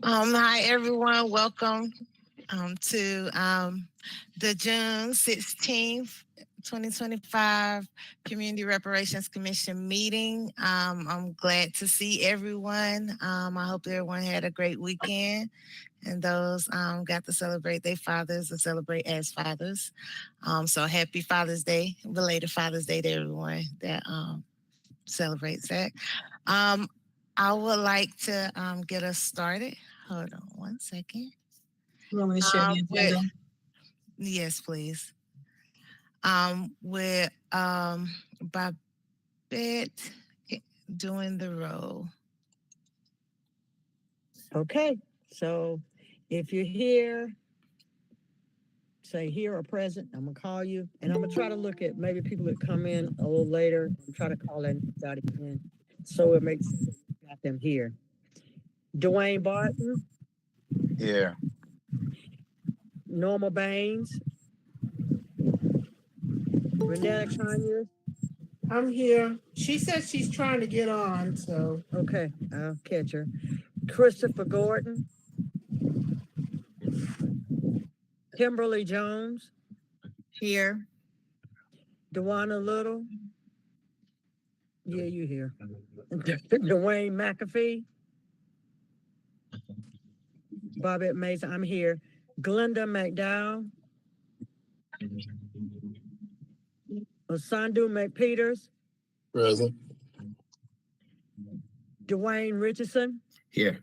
Hi everyone. Welcome to the June 16th, 2025 Community Reparations Commission meeting. I'm glad to see everyone. I hope everyone had a great weekend and those got to celebrate their fathers or celebrate as fathers. So happy Father's Day, belated Father's Day to everyone that celebrates that. Um, I would like to get us started. Hold on one second. You want me to share the agenda? Yes, please. With Babette doing the role. Okay, so if you're here, say here or present, I'm gonna call you, and I'm gonna try to look at maybe people that come in a little later and try to call anybody in, so it makes sense that we got them here. Dwayne Barton, Here. Norma Baines, Renetta Conyers. I'm here. She said she's trying to get on, so. Okay, I'll catch her. Christopher Gordon, Kimberly Jones, Here. Dewana Little. Yeah, you here. Dwayne McAfee, Bobette Mason, I'm here. Glenda McDowell, Osandu McPeters, Present. Dwayne Richardson, Here.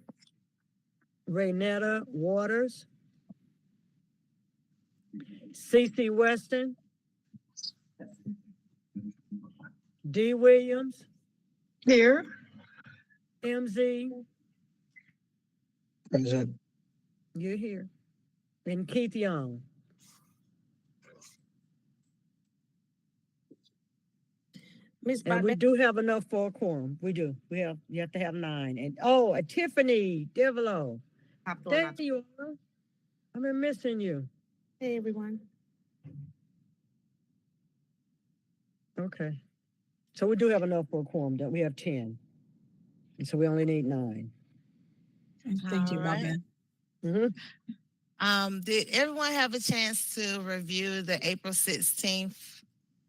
Raynetta Waters, Cece Weston, D. Williams, Here. MZ, Present. you're here, and Keith Young. Miss And we do have enough for a quorum. We do. You have to have 9. And Tiffany Devilo. There you are. I've been missing you. Hey, everyone. Okay. So we do have enough for a quorum. That we have 10. And so we only need 9. Thank you, right. Robin. Did everyone have a chance to review the April 16th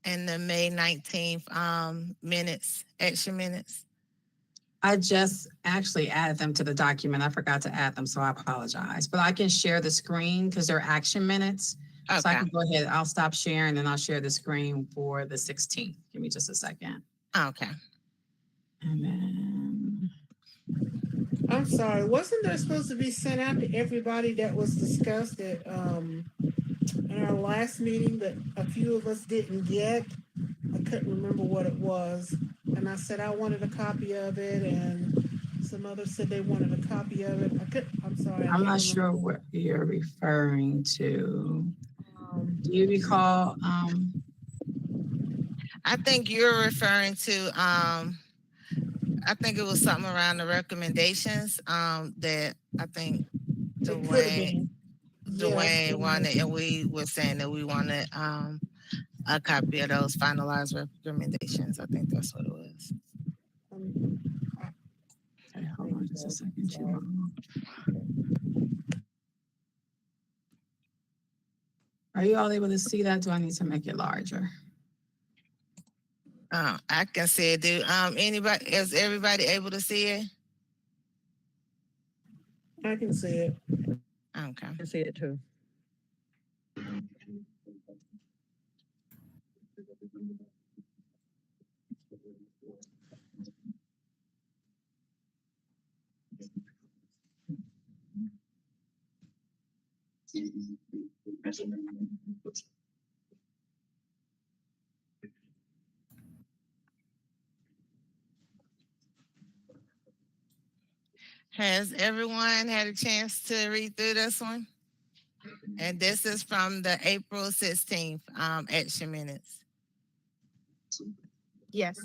and the May 19th minutes, extra minutes? I just actually added them to the document. I forgot to add them, so I apologize. But I can share the screen because they're action minutes. Okay. So I can go ahead. I'll stop sharing and I'll share the screen for the 16th. Give me just a second. Okay. And then I'm sorry. Wasn't there supposed to be sent out to everybody that was discussed at in our last meeting that a few of us didn't get? I couldn't remember what it was. And I said I wanted a copy of it, and some others said they wanted a copy of it. I'm sorry. I'm not sure what you're referring to. Do you recall? I think you're referring to I think it was something around the recommendations that I think Dwayne wanted, and we were saying that we wanted a copy of those finalized recommendations. I think that's what it was. Okay, hold on just a second. Are you all able to see that? Do I need to make it larger? I can see it. Is everybody able to see it? I can see it. Okay. I can see it too. Has everyone had a chance to read through this one? And this is from the April 16th action minutes. Yes.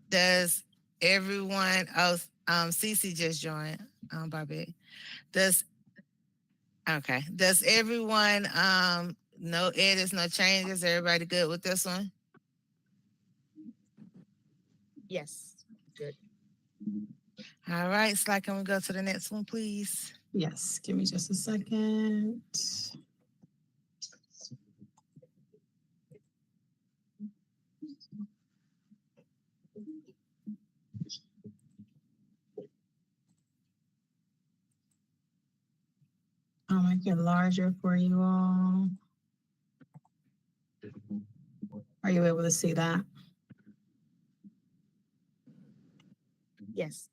Does everyone else, Cece just joined, Bobby. Does everyone no edits, no changes? Everybody good with this one? Yes. Good. All right, Sly, can we go to the next one, please? Yes, give me just a second. I'll make it larger for you all. Are you able to see that? Yes.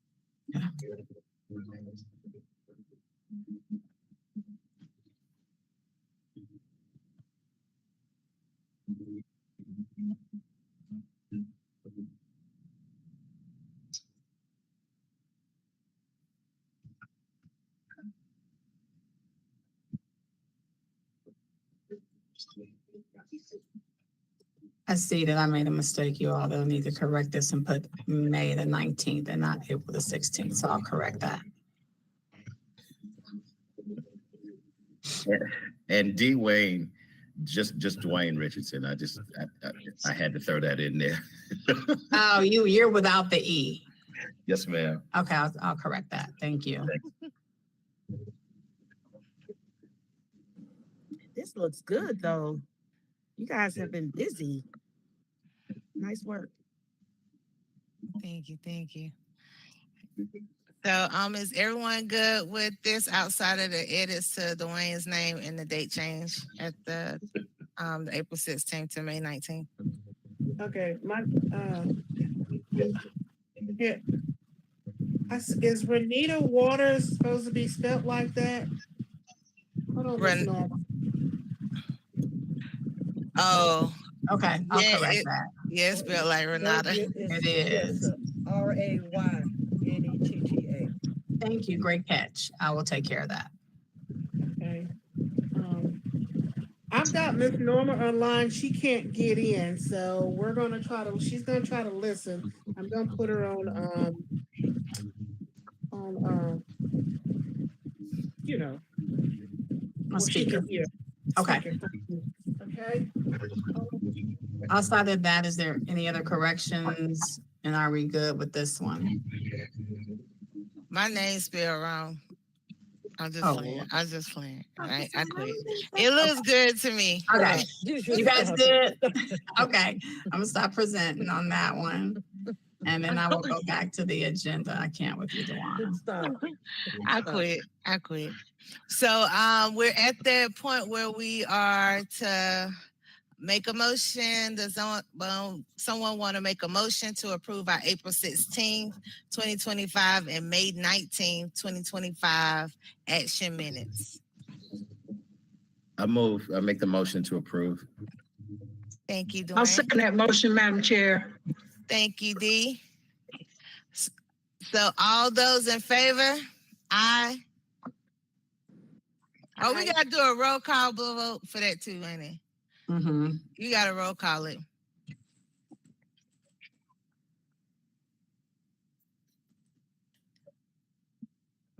I see that I made a mistake, you all. They'll need to correct this and put May the 19th and not April the 16th, so I'll correct that. And D Wayne, just Dwayne Richardson. I had to throw that in there. Oh, you're without the E. Yes, ma'am. Okay, I'll correct that. Thank you. This looks good though. You guys have been busy. Nice work. Thank you. Thank you. So, is everyone good with this outside of the edits to Dwayne's name and the date change at the April 16th to May 19th? Okay, yeah. Is Renita Waters supposed to be spelled like that? Hold on, Miss Norma. Oh, Okay, I'll yeah, correct that. yeah, it's spelled like Renata. It is. RAYNETTA. Thank you. Great catch. I will take care of that. Okay. I've got Miss Norma online. She can't get in, so we're gonna try to. She's gonna try to listen. I'm gonna put her on you know, A speaker. hear. Okay. Speaker. Okay. Outside of that, is there any other corrections? And are we good with this one? My name's spelled wrong. I'm just Oh, playing. Lord. I was just playing. All right, I quit. It looks good to me. Okay. You guys did? Okay. I'm gonna stop presenting on that one. And then I will go back to the agenda. I can't with you, Dewana. Stop. I quit. So we're at the point where we are to make a motion. Does someone want to make a motion to approve our April 16th, 2025 and May 19th, 2025 action minutes? I make the motion to approve. Thank you, Dwayne. I'll second that motion, Madam Chair. Thank you, Dee. So all those in favor? Aye. Oh, we gotta do a roll call vote for that too, ain't it? Mm-hmm. You gotta roll call it.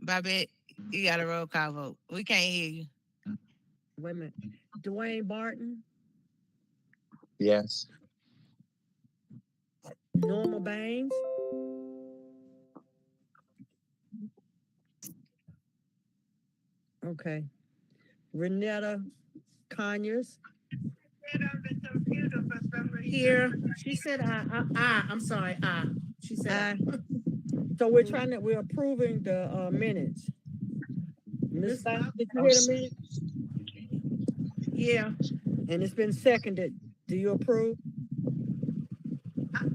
Bobby, you gotta roll call vote. We can't hear you. Wait a minute. Dwayne Barton, Yes. Norma Baines, okay. Renetta Conyers, Here, she said I'm sorry, she said so we're approving the minutes. Ms. Stein, did you hear the minutes? yeah. And it's been seconded. Do you approve?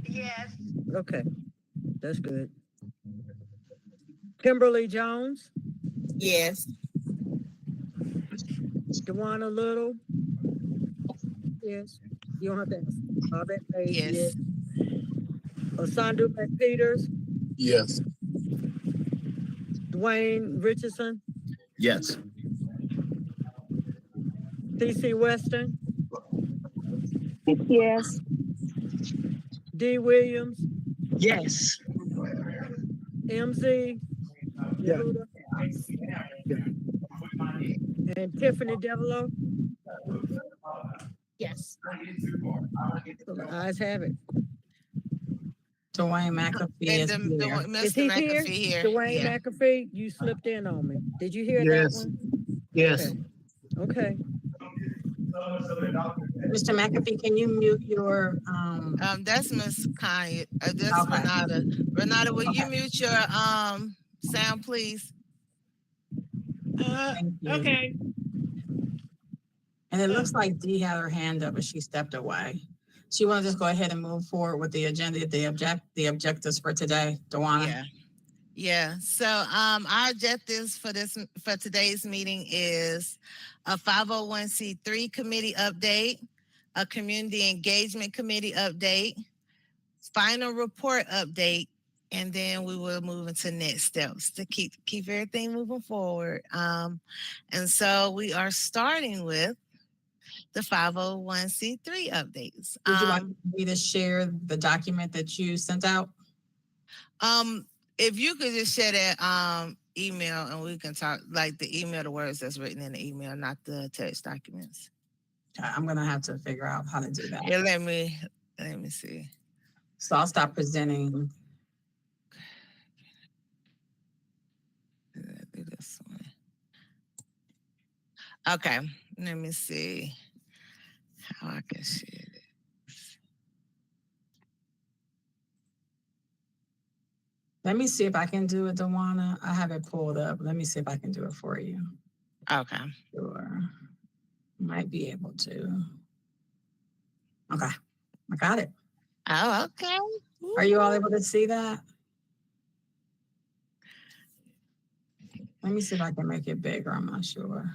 Yes. Okay, that's good. Kimberly Jones, Yes. Dewana Little. Yes. You don't have to ask. Bobette Page, Yes. Asandu McPeters, Yes. Dwayne Richardson, Yes. TC Weston, Yes. D. Williams, Yes. MZ, Yeah. Yehuda, and Tiffany Devereaux. Yes. So the ayes have it. Dwayne McAfee And is here. Is Mr. he here? McAfee here. Dwayne Yeah. McAfee, you slipped in on me. Did you hear that Yes. one? Yes. Okay. Mr. McAfee, can you mute your, That's Miss Kanye. That's okay. Renata. Renata, will you Okay. mute your sound, please? Thank you. Okay. And it looks like Dee had her hand up, but she stepped away. So you want to just go ahead and move forward with the agenda, the objectives for today, Dawana? Yeah. Yeah. So our objectives for today's meeting is a 501c3 committee update, a community engagement committee update, final report update, and then we will move into next steps to keep everything moving forward. And so we are starting with the 501c3 updates. Would you like me to share the document that you sent out? If you could just share that email and we can talk, like the email, the words that's written in the email, not the text documents. I'm gonna have to figure out how to do that. Yeah, let me see. So I'll stop presenting. Do this one. Okay, let me see how I can share it. Let me see if I can do it, Dawana. I have it pulled up. Let me see if I can do it for you. Okay. Sure. Might be able to. Okay. I got it. Oh, okay. Are you all able to see that? Let me see if I can make it bigger. I'm not sure.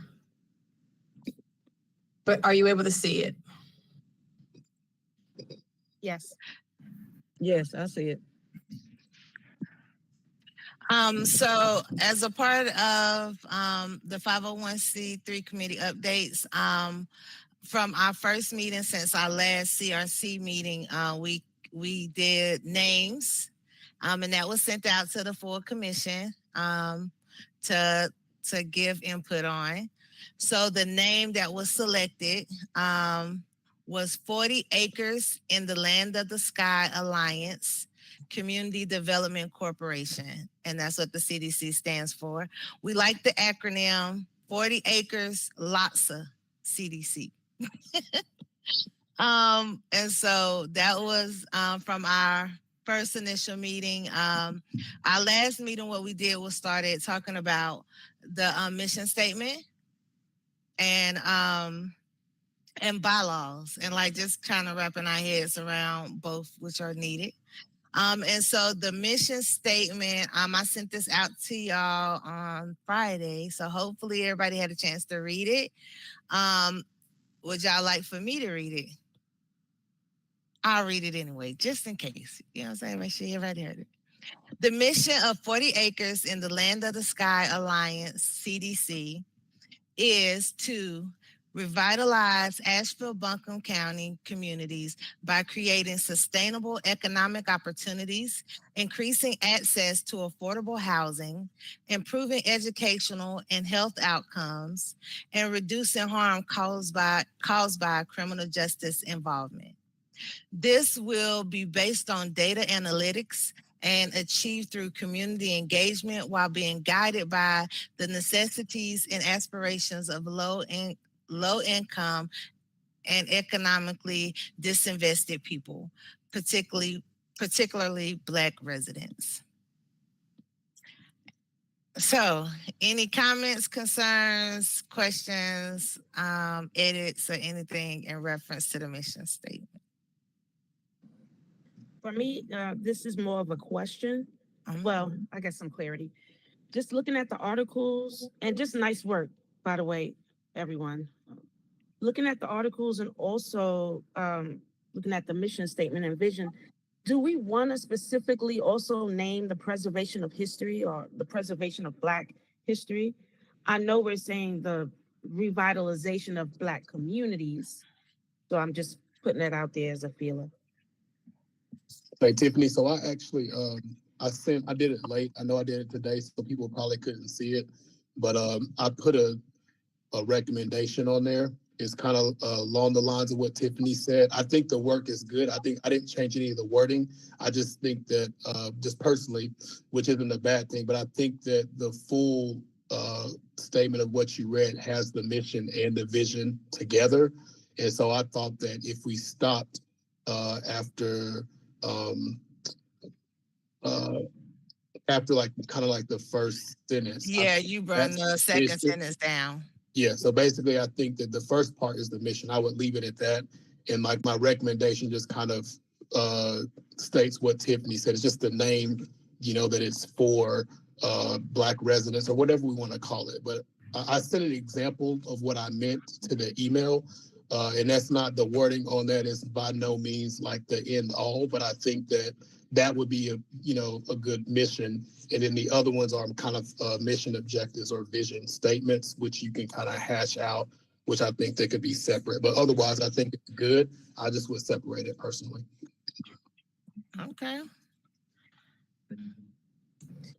But are you able to see it? Yes. Yes, I see it. So as a part of the 501c3 committee updates, from our first meeting since our last CRC meeting, we did names, and that was sent out to the full commission to give input on. So the name that was selected was 40 Acres in the Land of the Sky Alliance Community Development Corporation, and that's what the CDC stands for. We like the acronym 40 Acres LOTSA CDC. And so that was from our first initial meeting. Our last meeting, what we did was started talking about the mission statement and bylaws, and like just kind of wrapping our heads around both, which are needed. And so the mission statement, I sent this out to y'all on Friday, so hopefully everybody had a chance to read it. Would y'all like for me to read it? I'll read it anyway, just in case. You know what I'm saying? Make sure everybody heard it. The mission of 40 Acres in the Land of the Sky Alliance, CDC, is to revitalize Asheville, Buncombe County communities by creating sustainable economic opportunities, increasing access to affordable housing, improving educational and health outcomes, and reducing harm caused by criminal justice involvement. This will be based on data analytics and achieved through community engagement while being guided by the necessities and aspirations of low income and economically disinvested people, particularly Black residents. So, any comments, concerns, questions, edits, or anything in reference to the mission statement? For me, this is more of a question. Well, I got some clarity. Just looking at the articles, and just nice work, by the way, everyone. Looking at the articles and also looking at the mission statement and vision, do we want to specifically also name the preservation of history or the preservation of Black history? I know we're saying the revitalization of Black communities, so I'm just putting that out there as a feeler. Hey, Tiffany, so I actually, I did it late. I know I did it today, so people probably couldn't see it, but I put a recommendation on there. is kind of along the lines of what Tiffany said. I think the work is good. I think I didn't change any of the wording. I just think that just personally, which isn't a bad thing, but I think that the full statement of what you read has the mission and the vision together. And so I thought that if we stopped after like kind of like the first sentence. Yeah, you brought the second sentence down. Yeah, so basically I think that the first part is the mission. I would leave it at that. And like my recommendation just kind of states what Tiffany said. It's just the name, that it's for Black residents or whatever we want to call it. But I sent an example of what I meant to the email. And that's not, the wording on that is by no means like the end all, but I think that would be a good mission. And then the other ones are kind of mission objectives or vision statements, which you can kind of hash out, which I think they could be separate. But otherwise, I think it's good. I just would separate it personally. Okay.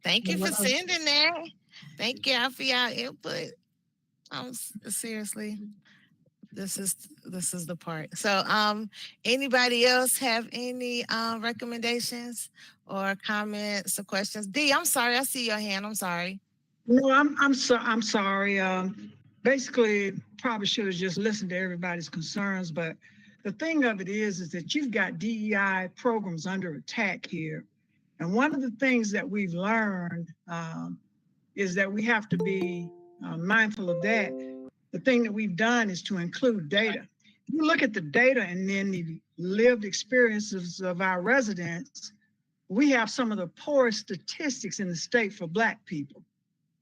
Thank you for sending that. Thank y'all for y'all input. Seriously, this is the part. So, anybody else have any recommendations or comments or questions? D, I'm sorry, I see your hand. I'm sorry. No, I'm sorry. Basically, probably should have just listened to everybody's concerns, but the thing of it is that you've got DEI programs under attack here. And one of the things that we've learned is that we have to be mindful of that. The thing that we've done is to include data. You look at the data and then the lived experiences of our residents, we have some of the poorest statistics in the state for Black people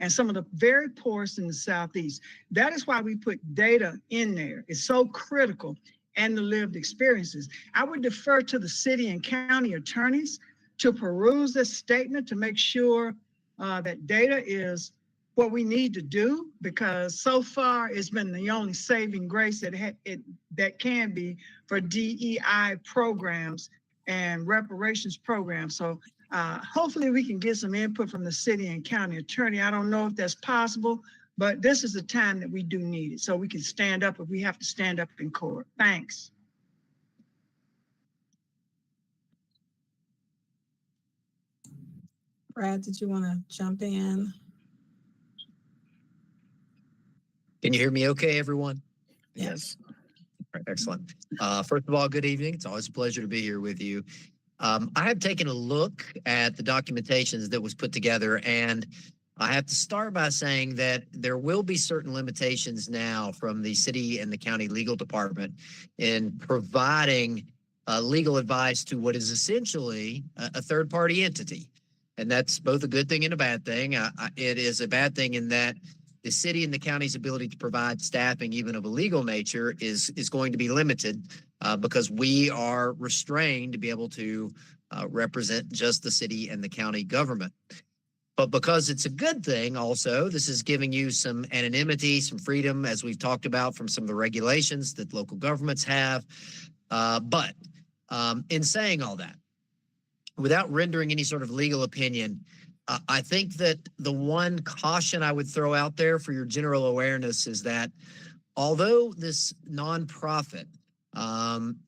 and some of the very poorest in the Southeast. That is why we put data in there. It's so critical, and the lived experiences. I would defer to the city and county attorneys to peruse this statement to make sure that data is what we need to do, because so far it's been the only saving grace that can be for DEI programs and reparations programs. So hopefully we can get some input from the city and county attorney. I don't know if that's possible, but this is the time that we do need it, so we can stand up if we have to stand up in court. Thanks. Brad, did you want to jump in? Can you hear me okay, everyone? Yes. All right, excellent. First of all, good evening. It's always a pleasure to be here with you. I have taken a look at the documentations that was put together, and I have to start by saying that there will be certain limitations now from the city and the county legal department in providing legal advice to what is essentially a third-party entity. And that's both a good thing and a bad thing. It is a bad thing in that the city and the county's ability to provide staffing, even of a legal nature, is going to be limited because we are restrained to be able to represent just the city and the county government. But because it's a good thing also, this is giving you some anonymity, some freedom, as we've talked about from some of the regulations that local governments have. But in saying all that, without rendering any sort of legal opinion, I think that the one caution I would throw out there for your general awareness is that although this nonprofit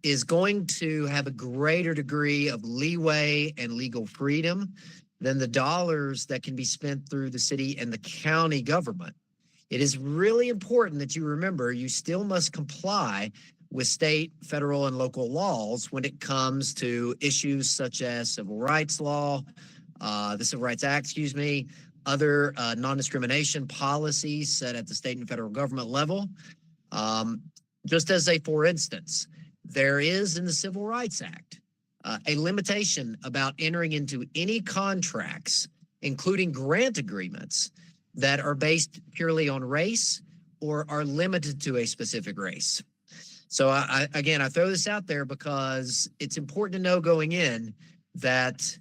is going to have a greater degree of leeway and legal freedom than the dollars that can be spent through the city and the county government, it is really important that you remember you still must comply with state, federal, and local laws when it comes to issues such as civil rights law, the Civil Rights Act, other non-discrimination policies set at the state and federal government level. Just as for instance, there is in the Civil Rights Act a limitation about entering into any contracts, including grant agreements, that are based purely on race or are limited to a specific race. So again, I throw this out there because it's important to know going in that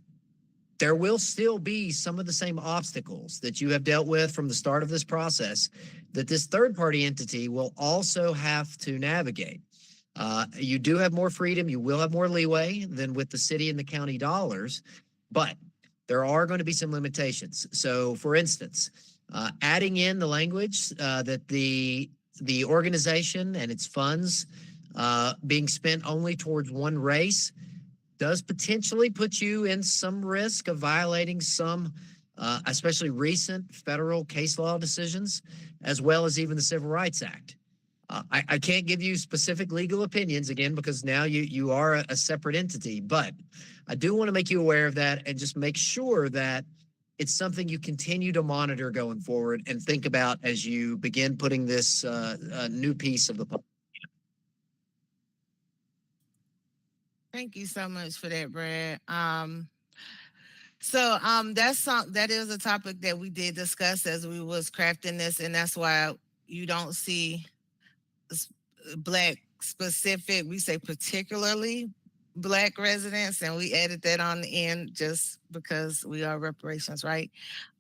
there will still be some of the same obstacles that you have dealt with from the start of this process that this third-party entity will also have to navigate. You do have more freedom, you will have more leeway than with the city and the county dollars, but there are going to be some limitations. So for instance, adding in the language that the the organization and its funds being spent only towards one race does potentially put you in some risk of violating some, especially recent federal case law decisions, as well as even the Civil Rights Act. I can't give you specific legal opinions again, because now you are a separate entity, but I do want to make you aware of that and just make sure that it's something you continue to monitor going forward and think about as you begin putting this new piece of the puzzle. Thank you so much for that, Brad. That is a topic that we did discuss as we was crafting this, and that's why you don't see Black specific. We say particularly Black residents, and we added that on the end just because we are reparations, right?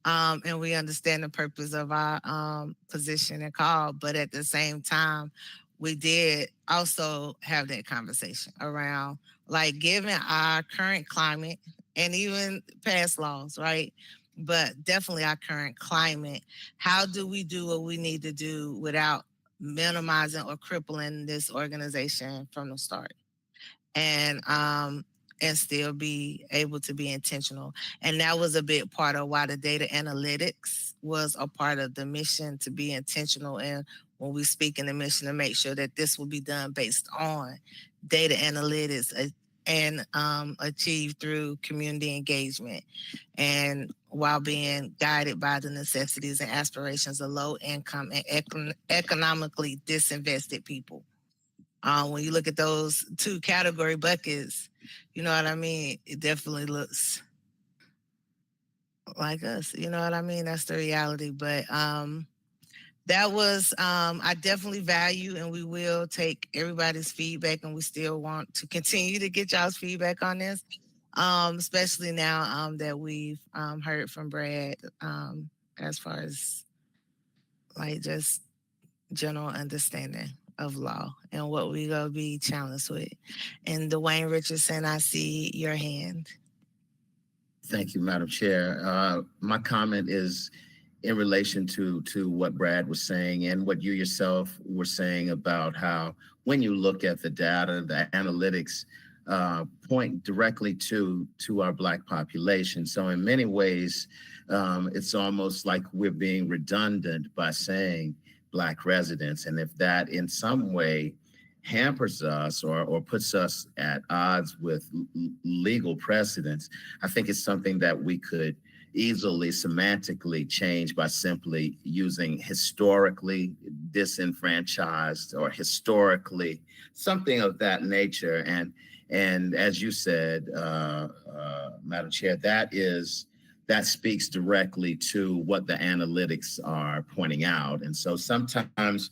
And we understand the purpose of our position and call, but at the same time, we did also have that conversation around, like, given our current climate and even past laws, right? But definitely our current climate, how do we do what we need to do without minimizing or crippling this organization from the start? And still be able to be intentional. And that was a big part of why the data analytics was a part of the mission, to be intentional. And when we speak in the mission, to make sure that this will be done based on data analytics and achieved through community engagement, and while being guided by the necessities and aspirations of low income and economically disinvested people. When you look at those two category buckets, you know what I mean? It definitely looks like us. You know what I mean? That's the reality. But that was, I definitely value, and we will take everybody's feedback, and we still want to continue to get y'all's feedback on this, especially now that we've heard from Brad as far as like just general understanding of law and what we gonna be challenged with. And Dwayne Richardson, I see your hand. Thank you, Madam Chair. My comment is in relation to what Brad was saying and what you yourself were saying about how when you look at the data, the analytics point directly to our Black population. So in many ways, it's almost like we're being redundant by saying Black residents. And if that in some way hampers us or puts us at odds with legal precedents, I think it's something that we could easily semantically change by simply using historically disenfranchised or historically something of that nature. And as you said, Madam Chair, that speaks directly to what the analytics are pointing out. And so sometimes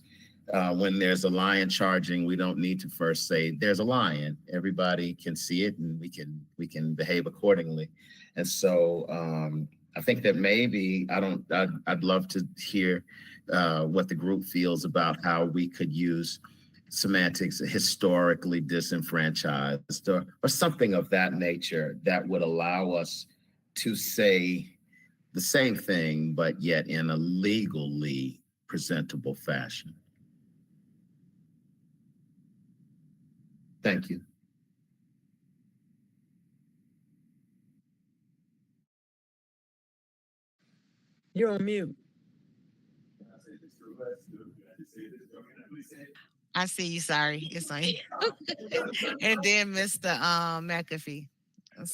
when there's a lion charging, we don't need to first say there's a lion. Everybody can see it, and we can behave accordingly. And so I think that maybe I'd love to hear what the group feels about how we could use semantics, historically disenfranchised, or something of that nature that would allow us to say the same thing, but yet in a legally presentable fashion. Thank you. You're on mute. I see you. Sorry, it's on you. And then Mr. McAfee.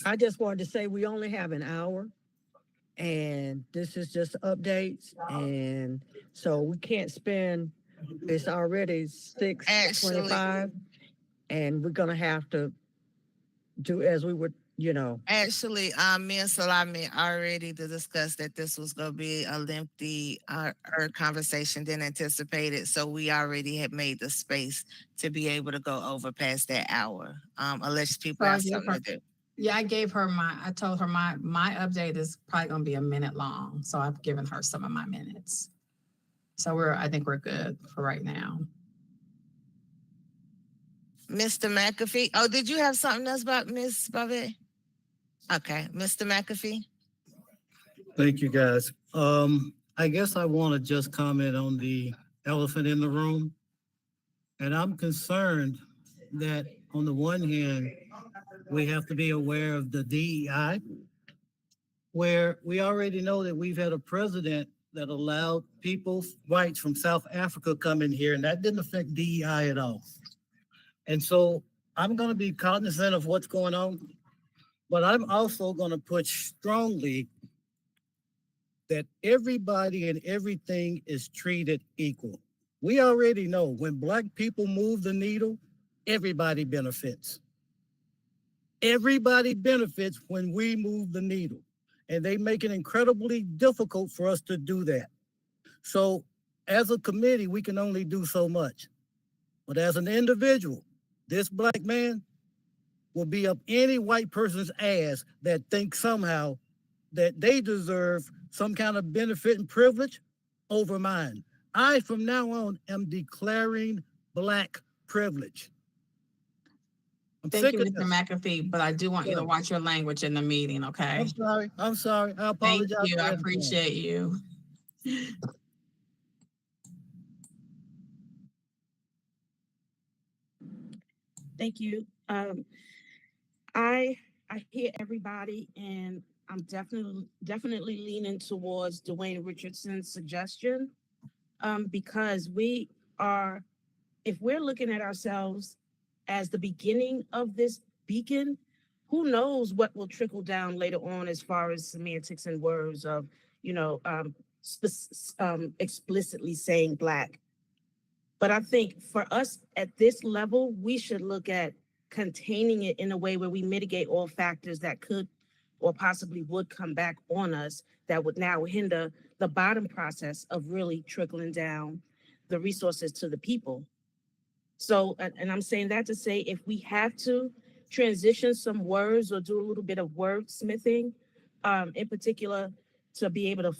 I just wanted to say we only have an hour, and this is just updates, and so we can't spend. It's already 6:25, and we're gonna have to do as we would, Actually, me and Salami already discussed that this was going to be a lengthy conversation than anticipated. So we already had made the space to be able to go over past that hour, unless people have something to do. Yeah, I told her my update is probably going to be a minute long. So I've given her some of my minutes. So I think we're good for right now. Mr. McAfee. Oh, did you have something else about Ms. Bobette? Okay, Mr. McAfee. Thank you, guys. I guess I want to just comment on the elephant in the room. And I'm concerned that on the one hand, we have to be aware of the DEI, where we already know that we've had a president that allowed people's rights from South Africa come in here, and that didn't affect DEI at all. And so I'm going to be cognizant of what's going on, but I'm also going to push strongly that everybody and everything is treated equal. We already know when Black people move the needle, everybody benefits. Everybody benefits when we move the needle, and they make it incredibly difficult for us to do that. So as a committee, we can only do so much. But as an individual, this Black man will be up any white person's ass that thinks somehow that they deserve some kind of benefit and privilege over mine. I, from now on, am declaring Black privilege. I'm Thank sick you, of Mr. this. McAfee, but I do want you to Yeah. watch your language in the meeting, okay? I'm sorry. I Thank apologize. you. for I everything. appreciate you. Thank you. I hear everybody, and I'm definitely leaning towards Dwayne Richardson's suggestion, because we are, if we're looking at ourselves as the beginning of this beacon, who knows what will trickle down later on as far as semantics and words of, explicitly saying Black. But I think for us at this level, we should look at containing it in a way where we mitigate all factors that could or possibly would come back on us that would now hinder the bottom process of really trickling down the resources to the people. So, and I'm saying that to say, if we have to transition some words or do a little bit of wordsmithing, in particular, to be able to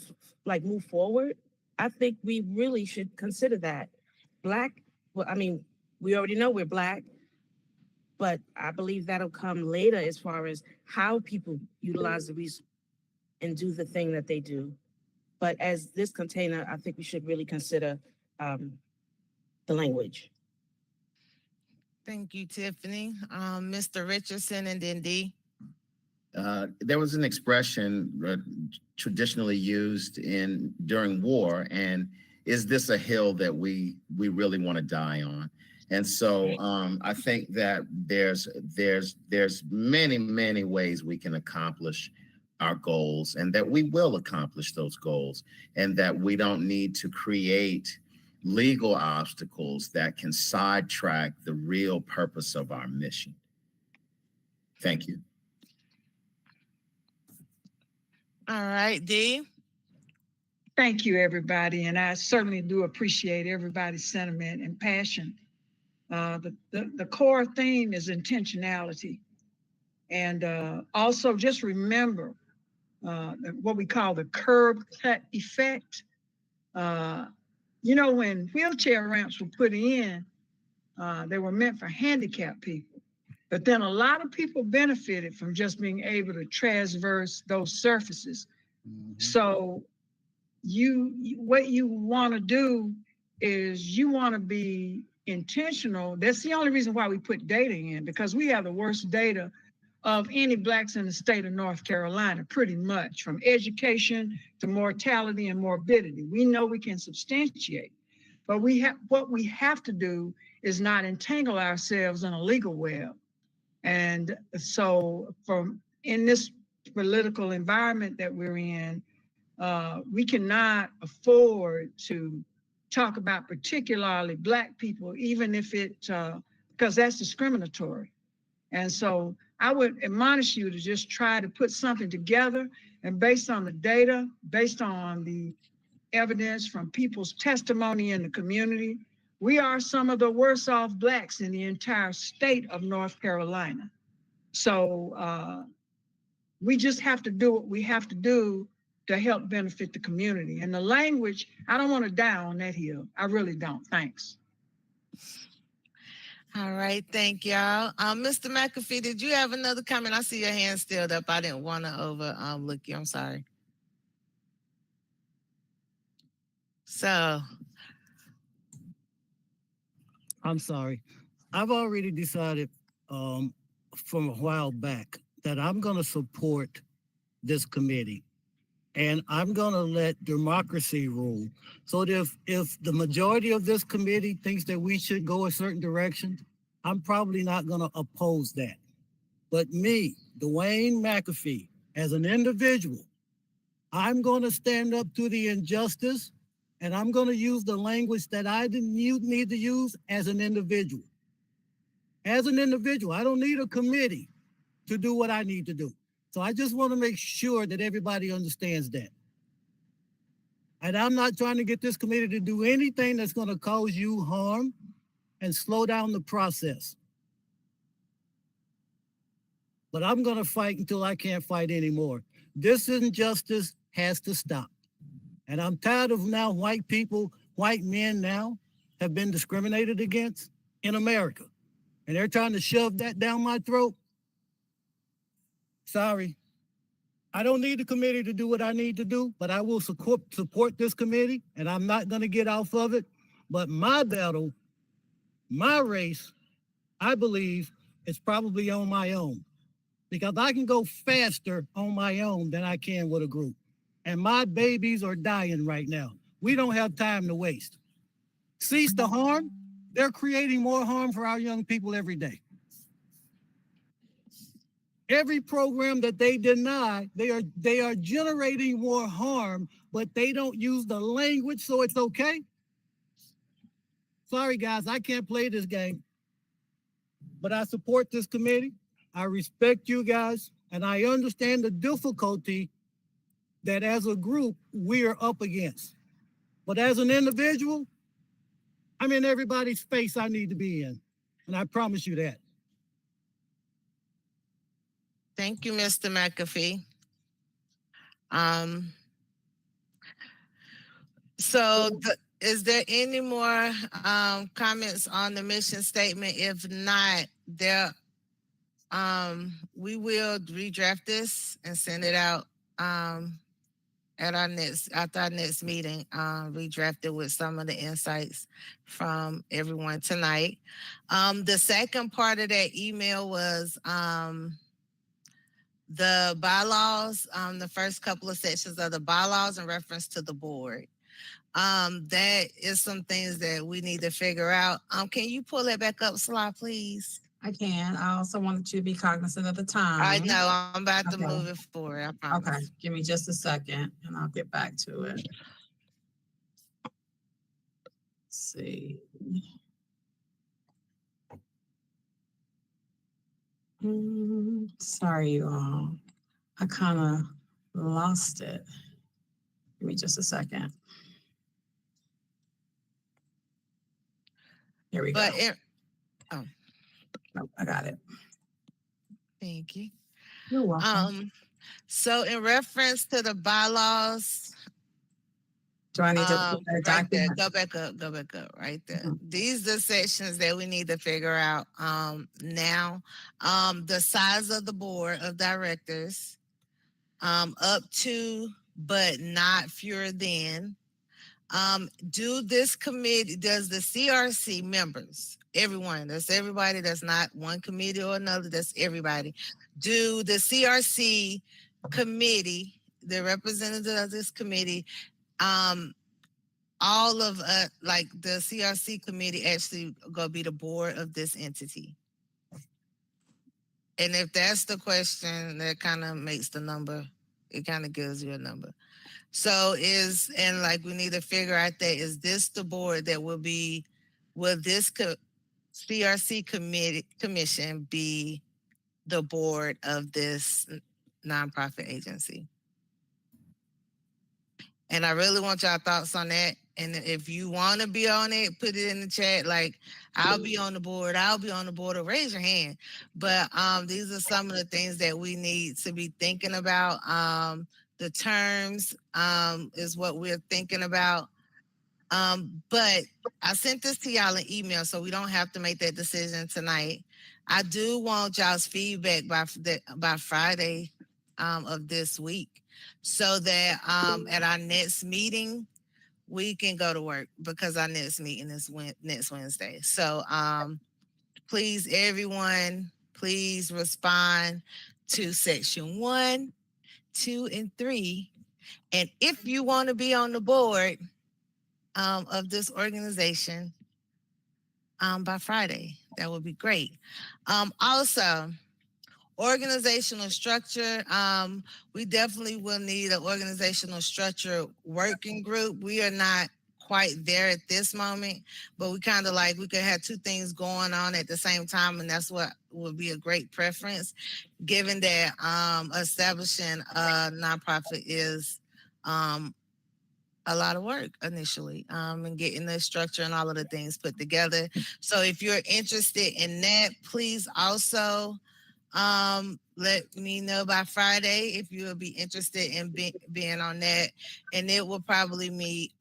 move forward, I think we really should consider that. Black, well, I mean, we already know we're Black, but I believe that'll come later as far as how people utilize the resource and do the thing that they do. But as this container, I think we should really consider the language. Thank you, Tiffany. Mr. Richardson and then D. There was an expression traditionally used during war, and is this a hill that we really want to die on? And so I think that there's many ways we can accomplish our goals, and that we will accomplish those goals, and that we don't need to create legal obstacles that can sidetrack the real purpose of our mission. Thank you. All right, D. Thank you, everybody. And I certainly do appreciate everybody's sentiment and passion. The core theme is intentionality. And also just remember what we call the curb cut effect. When wheelchair ramps were put in, they were meant for handicapped people. But then a lot of people benefited from just being able to traverse those surfaces. Mm-hmm. So what you want to do is you want to be intentional. That's the only reason why we put data in, because we have the worst data of any Blacks in the state of North Carolina, pretty much, from education to mortality and morbidity. We know we can substantiate, but what we have to do is not entangle ourselves in a legal web. And so in this political environment that we're in, we cannot afford to talk about particularly Black people, even if because that's discriminatory. And so I would admonish you to just try to put something together, and based on the data, based on the evidence from people's testimony in the community, we are some of the worst off Blacks in the entire state of North Carolina. So we just have to do what we have to do to help benefit the community. And the language, I don't want to die on that hill. I really don't. Thanks. All right, thank y'all. Mr. McAfee, did you have another comment? I see your hand still up. I didn't want to overlook you. I'm sorry. So I'm sorry. I've already decided from a while back that I'm going to support this committee and I'm going to let democracy rule. So if the majority of this committee thinks that we should go a certain direction, I'm probably not going to oppose that. But me, Dwayne McAfee, as an individual, I'm going to stand up to the injustice and I'm going to use the language that I didn't need to use as an individual. As an individual, I don't need a committee to do what I need to do. So I just want to make sure that everybody understands that. And I'm not trying to get this committee to do anything that's going to cause you harm and slow down the process. But I'm going to fight until I can't fight anymore. This injustice has to stop. And I'm tired of now white people, white men now have been discriminated against in America. And they're trying to shove that down my throat. Sorry. I don't need the committee to do what I need to do, but I will support this committee and I'm not going to get off of it. But my battle, my race, I believe is probably on my own because I can go faster on my own than I can with a group. And my babies are dying right now. We don't have time to waste. Cease the harm. They're creating more harm for our young people every day. Every program that they deny, they are generating more harm, but they don't use the language, so it's okay. Sorry, guys, I can't play this game. But I support this committee. I respect you guys, and I understand the difficulty that as a group we are up against. But as an individual, I'm in everybody's space I need to be in. And I promise you that. Thank you, Mr. McAfee. Is there any more comments on the mission statement? If not, we will redraft this and send it out after our next meeting. Redraft it with some of the insights from everyone tonight. The second part of that email was the bylaws, the first couple of sections of the bylaws in reference to the board. That is some things that we need to figure out. Can you pull that back up, Sly, please? I can. I also wanted you to be cognizant of the time. I know. I'm about to move it forward. I promise. Okay. Give me just a second and I'll get back to it. Let's see. Sorry, you all. I kind of lost it. Give me just a second. Here we go. Nope, I got it. Thank you. You're welcome. So in reference to the bylaws, do I need to right there, go back up, right there. Mm-hmm. These are sections that we need to figure out now. The size of the board of directors, up to but not fewer than. Does the CRC members, everyone, that's everybody, that's not one committee or another, that's everybody. Do the CRC committee, the representative of this committee, all of like the CRC committee actually gonna be the board of this entity? And if that's the question, that kind of makes the number, it kind of gives you a number. So we need to figure out that, is this the board that will this CRC commission be the board of this nonprofit agency? And I really want y'all thoughts on that. And if you want to be on it, put it in the chat. Like, I'll be on the board, or raise your hand. But these are some of the things that we need to be thinking about. The terms is what we're thinking about. But I sent this to y'all in email, so we don't have to make that decision tonight. I do want y'all's feedback by Friday of this week, so that at our next meeting, we can go to work because our next meeting is next Wednesday. So please, everyone, please respond to section 1, 2, and 3. And if you want to be on the board of this organization by Friday, that would be great. Also, organizational structure. We definitely will need an organizational structure working group. We are not quite there at this moment, but we kind of like we could have two things going on at the same time, and that's what would be a great preference, given that establishing a nonprofit is a lot of work initially, and getting the structure and all of the things put together. So if you're interested in that, please also let me know by Friday if you will be interested in being on that. And it will probably meet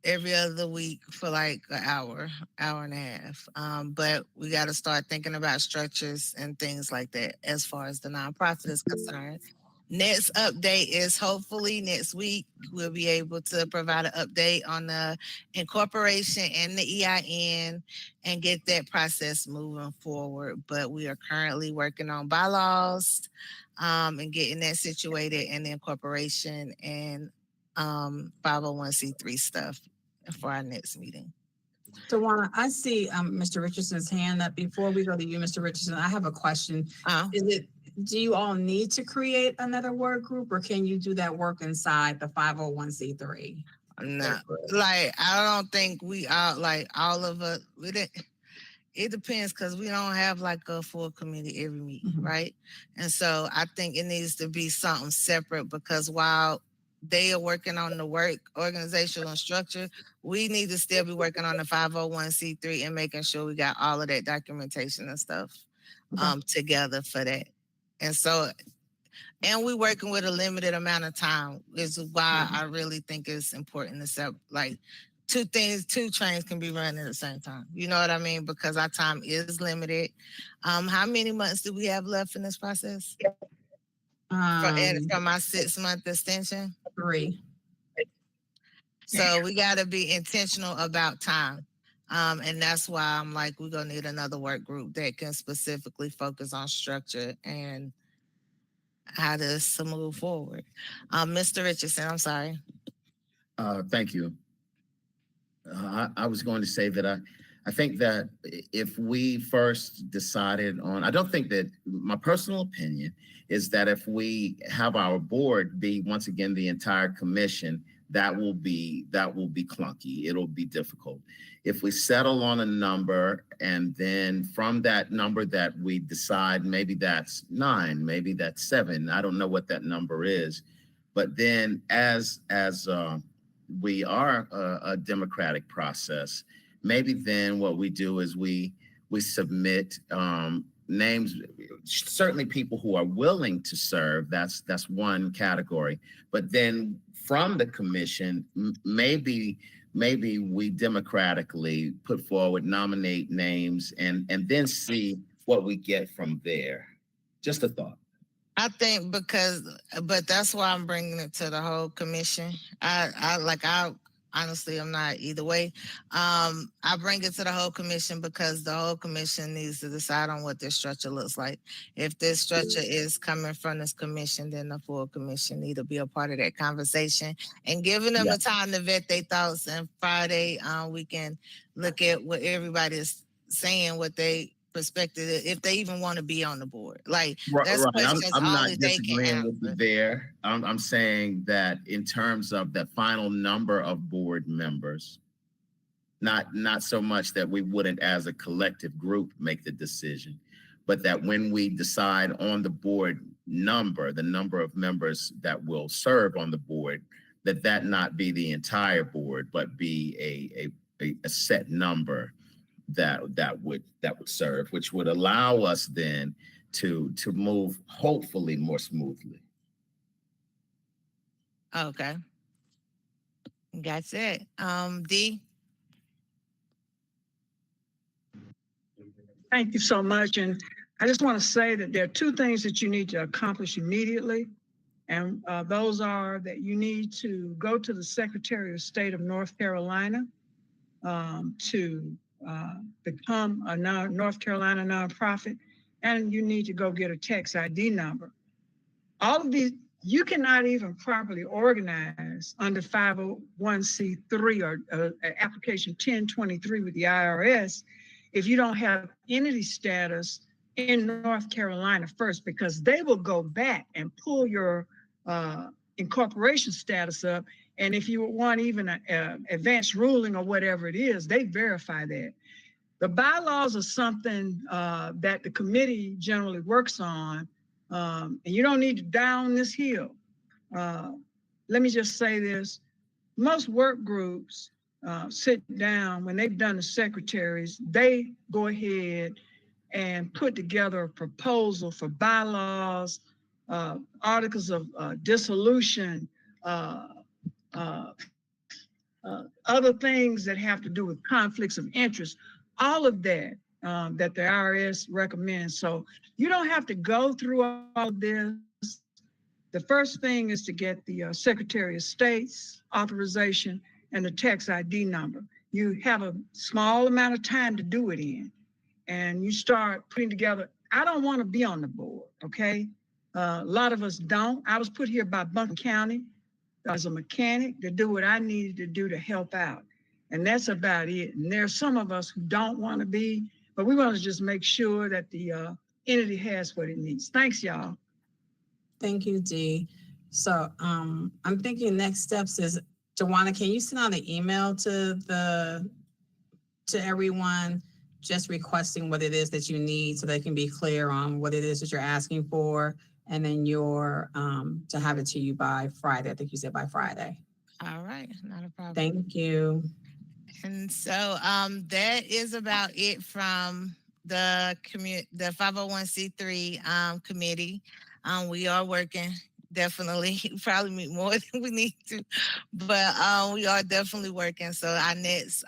every other week for like an hour and a half. But we got to start thinking about structures and things like that as far as the nonprofit is concerned. Next update is hopefully next week we'll be able to provide an update on the incorporation and the EIN and get that process moving forward. But we are currently working on bylaws and getting that situated, and the incorporation and 501c3 stuff for our next meeting. Tawana, I see Mr. Richardson's hand up. Before we go to you, Mr. Richardson, I have a question. Do you all need to create another work group, or can you do that work inside the 501c3? No, like I don't think we are like all of us. It depends because we don't have like a full committee every meeting, right? And so I think it needs to be something separate, because while they are working on the work organizational structure, we need to still be working on the 501c3 and making sure we got all of that documentation and stuff together for that. And so, and we're working with a limited amount of time, is why I really think it's important to set like two trains can be running at the same time. You know what I mean? Because our time is limited. How many months do we have left in this process? From my 6-month extension? 3. So we got to be intentional about time. And that's why I'm like, we're going to need another work group that can specifically focus on structure and how to move forward. Mr. Richardson, I'm sorry. Thank you. I was going to say that I think that if we first decided on, I don't think that, my personal opinion is that if we have our board be once again the entire commission, that will be clunky. It'll be difficult. If we settle on a number, and then from that number that we decide, maybe that's 9, maybe that's 7. I don't know what that number is, but then as we are a democratic process, maybe then what we do is we submit names, certainly people who are willing to serve. That's one category. But then from the commission, maybe we democratically put forward, nominate names, and then see what we get from there. Just a thought. I think but that's why I'm bringing it to the whole commission. I honestly, I'm not either way. I bring it to the whole commission because the whole commission needs to decide on what this structure looks like. If this structure is coming from this commission, then the full commission need to be a part of that conversation, and giving them the time to vet their thoughts. And Friday, we can look at what everybody is saying, what they perspective, if they even want to be on the board. Like that's questions I'm not only they can disagreeing with you there. I'm saying that in terms of the final number of board members, not so much that we wouldn't as a collective group make the decision, but that when we decide on the board number, the number of members that will serve on the board, that not be the entire board, but be a set number that would serve, which would allow us then to move hopefully more smoothly. Okay, that's it. D. Thank you so much. And I just want to say that there are 2 things that you need to accomplish immediately. And those are that you need to go to the Secretary of State of North Carolina to become a North Carolina nonprofit, and you need to go get a tax ID number. All of these, you cannot even properly organize under 501c3 or application 1023 with the IRS if you don't have entity status in North Carolina first, because they will go back and pull your incorporation status up. And if you want even an advanced ruling or whatever it is, they verify that. The bylaws are something that the committee generally works on, and you don't need to down this hill. Let me just say this. Most work groups sit down when they've done the secretaries, they go ahead and put together a proposal for bylaws, articles of dissolution, other things that have to do with conflicts of interest, all of that that the IRS recommends. So you don't have to go through all of this. The first thing is to get the Secretary of State's authorization and the tax ID number. You have a small amount of time to do it in, and you start putting together. I don't want to be on the board, okay? A lot of us don't. I was put here by Buncombe County as a mechanic to do what I needed to do to help out. And that's about it. And there's some of us who don't want to be, but we want to just make sure that the entity has what it needs. Thanks, y'all. Thank you, Dee. So I'm thinking next steps is, Joanna, can you send out an email to everyone just requesting what it is that you need so they can be clear on what it is that you're asking for, and then your to have it to you by Friday. I think you said by Friday. All right, not a problem. Thank you. And so that is about it from the 501c3 committee. We are working, definitely. Probably meet more than we need to, but we are definitely working. So our next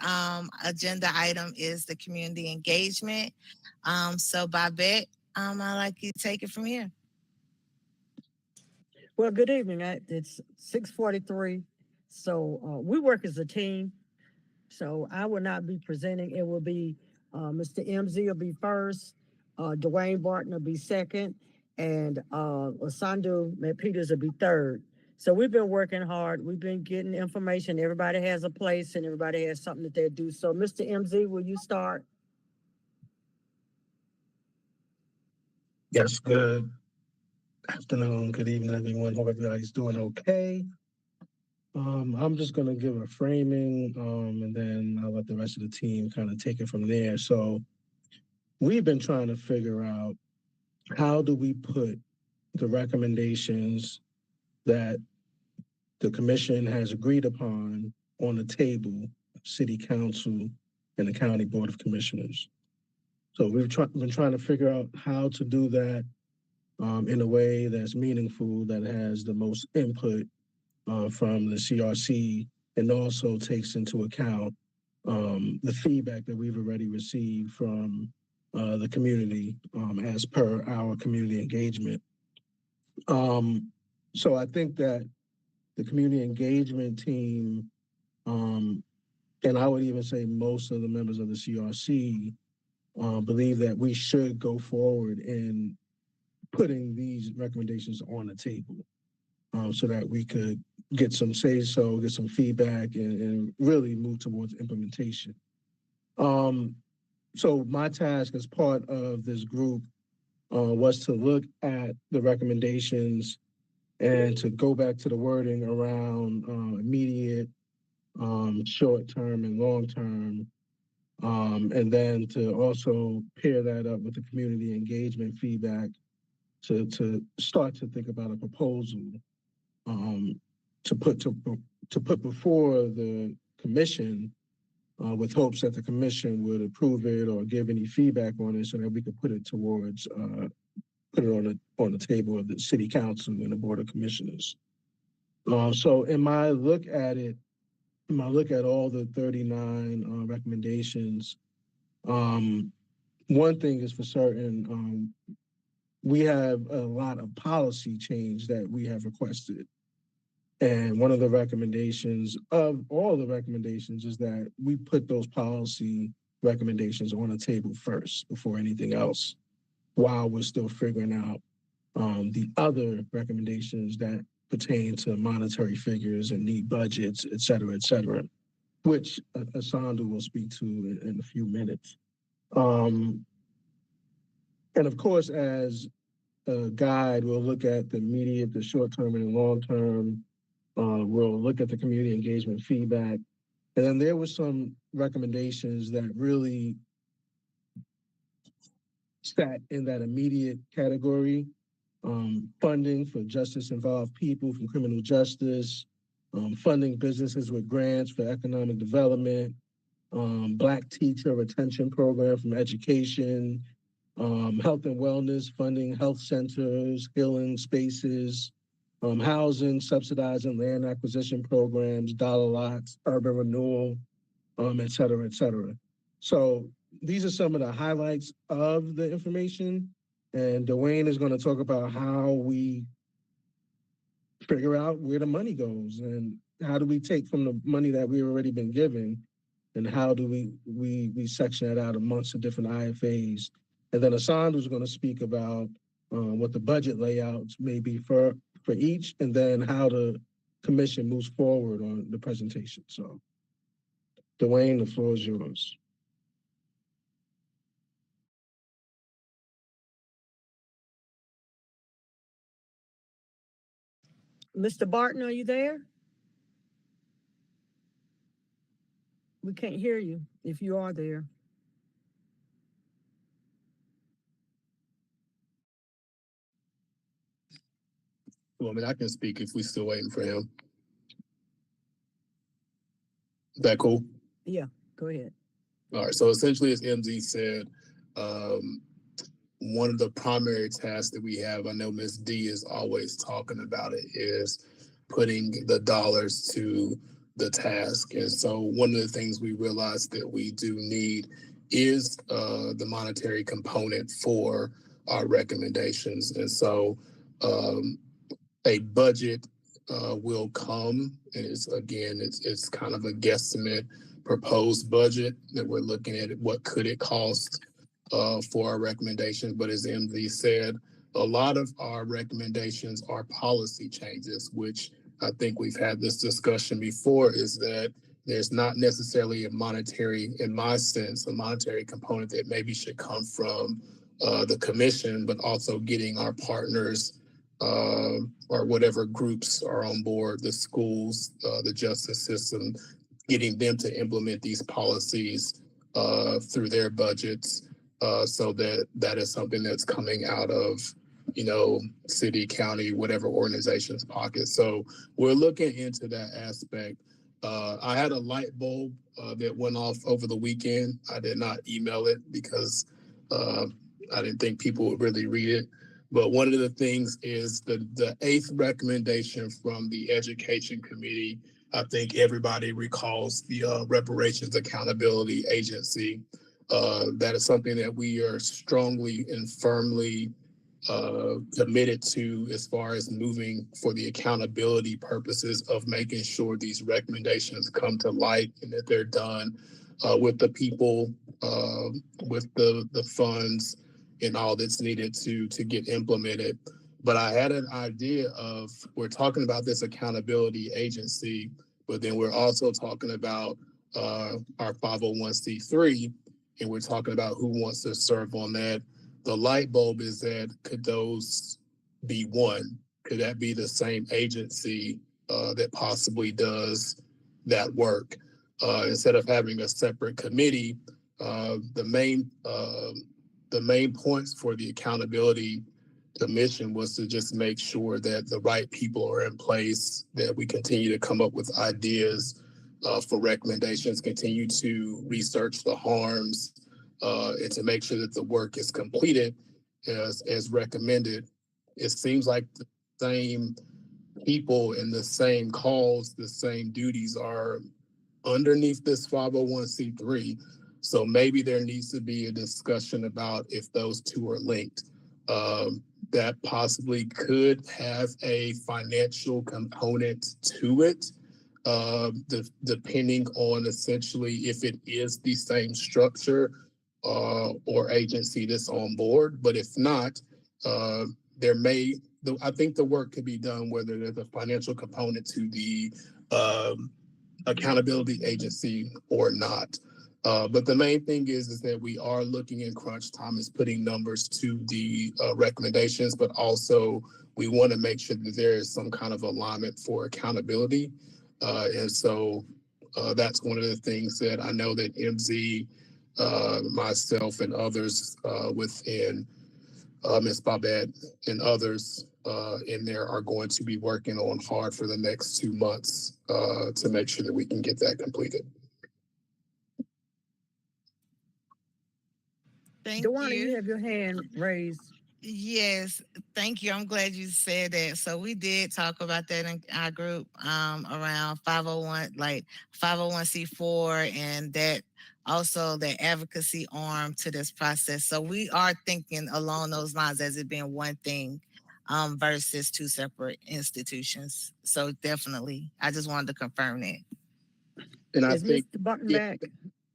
agenda item is the community engagement. So Babette, I'd like you to take it from here. Well, good evening. It's 6:43. So we work as a team. So I will not be presenting. It will be Mr. MZ will be first, Dwayne Barton will be second, and Osandu Peters will be third. So we've been working hard. We've been getting information. Everybody has a place and everybody has something that they do. So Mr. MZ, will you start? Yes, good afternoon, good evening, everyone. Hope everybody's doing okay. I'm just going to give a framing, and then I'll let the rest of the team kind of take it from there. So we've been trying to figure out, how do we put the recommendations that the commission has agreed upon on the table, city council and the county board of commissioners. So we've been trying to figure out how to do that in a way that's meaningful, that has the most input from the CRC, and also takes into account the feedback that we've already received from the community as per our community engagement. So I think that the community engagement team, and I would even say most of the members of the CRC, believe that we should go forward in putting these recommendations on the table so that we could get some say-so, get some feedback, and really move towards implementation. So my task as part of this group was to look at the recommendations and to go back to the wording around immediate, short-term, and long-term, and then to also pair that up with the community engagement feedback to start to think about a proposal to put before the commission with hopes that the commission would approve it or give any feedback on it so that we could put it towards put it on the table of the city council and the board of commissioners. So in my look at it, all the 39 recommendations, one thing is for certain, we have a lot of policy change that we have requested. And one of the recommendations of all the recommendations is that we put those policy recommendations on the table first before anything else, while we're still figuring out the other recommendations that pertain to monetary figures and need budgets, et cetera, which Asanda will speak to in a few minutes. And of course, as a guide, we'll look at the immediate, the short term, and the long term. We'll look at the community engagement feedback. And then there were some recommendations that really sat in that immediate category. Funding for justice-involved people from criminal justice, funding businesses with grants for economic development, Black teacher retention program from education, health and wellness, funding health centers, healing spaces, housing, subsidizing land acquisition programs, dollar lots, urban renewal, et cetera, et cetera. So these are some of the highlights of the information. And Dwayne is going to talk about how we figure out where the money goes and how do we take from the money that we've already been given and how do we section that out amongst the different IFAs. And then Asand is going to speak about what the budget layouts may be for each, and then how the commission moves forward on the presentation. So Dwayne, the floor is yours. Mr. Barton, are you there? We can't hear you if you are there. Well, I mean, I can speak if we're still waiting for him. Is that cool? Yeah, go ahead. All right. So essentially, as MZ said, one of the primary tasks that we have, I know Ms. D is always talking about it, is putting the dollars to the task. And so one of the things we realized that we do need is the monetary component for our recommendations. And so a budget will come, and it's kind of a guesstimate proposed budget that we're looking at what could it cost for our recommendations. But as MV said, a lot of our recommendations are policy changes, which I think we've had this discussion before, is that there's not necessarily a monetary, in my sense, a monetary component that maybe should come from the commission, but also getting our partners or whatever groups are on board, the schools, the justice system, getting them to implement these policies through their budgets, so that is something that's coming out of, city, county, whatever organization's pocket. So we're looking into that aspect. I had a light bulb that went off over the weekend. I did not email it because I didn't think people would really read it. But one of the things is the eighth recommendation from the Education Committee. I think everybody recalls the Reparations Accountability Agency. That is something that we are strongly and firmly committed to as far as moving for the accountability purposes of making sure these recommendations come to light and that they're done with the people, with the funds and all that's needed to get implemented. But I had an idea of, we're talking about this accountability agency, but then we're also talking about our 501c3, and we're talking about who wants to serve on that. The light bulb is that, could those be one? Could that be the same agency that possibly does that work? Instead of having a separate committee, the main points for the accountability commission was to just make sure that the right people are in place, that we continue to come up with ideas for recommendations, continue to research the harms, and to make sure that the work is completed as recommended. It seems like the same people and the same calls, the same duties are underneath this 501c3. So maybe there needs to be a discussion about if those two are linked. that possibly could have a financial component to it, depending on essentially if it is the same structure or agency that's on board. But if not, there may, I think the work could be done whether there's a financial component to the accountability agency or not. But the main thing is that we are looking in crunch time is putting numbers to the recommendations, but also we want to make sure that there is some kind of alignment for accountability. And so that's one of the things that I know that MZ, myself and others within Ms. Babette and others in there are going to be working on hard for the next 2 months to make sure that we can get that completed. Thank Dewana, you. you have your hand raised. Yes, thank you. I'm glad you said that. So we did talk about that in our group around 501, like 501c4, and that also the advocacy arm to this process. So we are thinking along those lines as it being one thing versus two separate institutions. So definitely, I just wanted to confirm that. And I Is think Mr. Button back?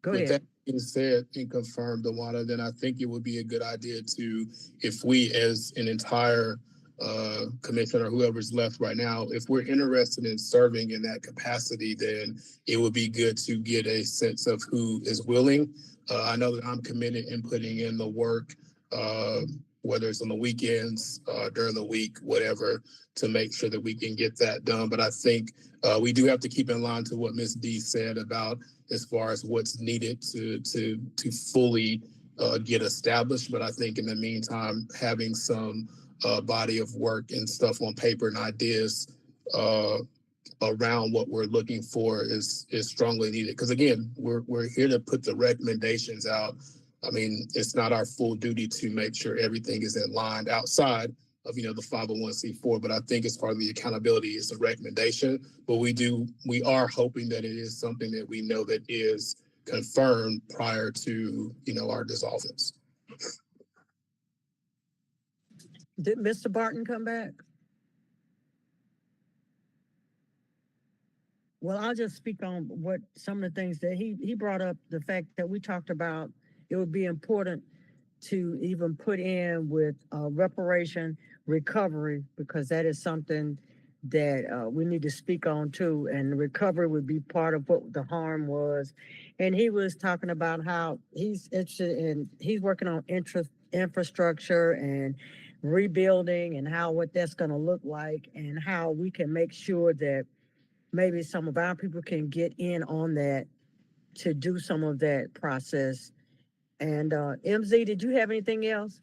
Go with ahead. that being said and confirmed, Dewana, then I think it would be a good idea to, if we as an entire commission or whoever's left right now, if we're interested in serving in that capacity, then it would be good to get a sense of who is willing. I know that I'm committed in putting in the work, whether it's on the weekends, during the week, whatever, to make sure that we can get that done. But I think we do have to keep in line to what Ms. D said about as far as what's needed to fully get established. But I think in the meantime, having some body of work and stuff on paper and ideas around what we're looking for is strongly needed. Because again, we're here to put the recommendations out. I mean, it's not our full duty to make sure everything is in line outside of, the 501c4, but I think as part of the accountability, it's a recommendation. But we are hoping that it is something that we know that is confirmed prior to, our dissolvence. Did Mr. Barton come back? Well, I'll just speak on what some of the things that he brought up, the fact that we talked about it would be important to even put in with reparation recovery, because that is something that we need to speak on too. And the recovery would be part of what the harm was. And he was talking about how he's interested in, he's working on infrastructure and rebuilding and what that's going to look like, and how we can make sure that maybe some of our people can get in on that to do some of that process. And MZ, did you have anything else?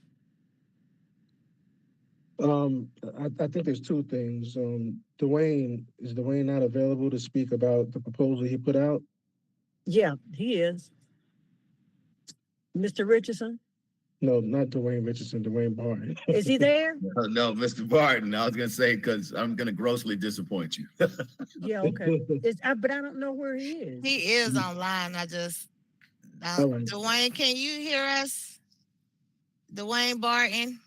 I think there's two things. Dwayne, is Dwayne not available to speak about the proposal he put out? Yeah, he is. Mr. Richardson? No, not Dwayne Richardson, Dwayne Barton. Is he there? No, Mr. Barton. I was going to say, because I'm going to grossly disappoint you. Yeah, okay. But I don't know where he is. He is online. I just, right. Dwayne, can you hear us? Dwayne Barton?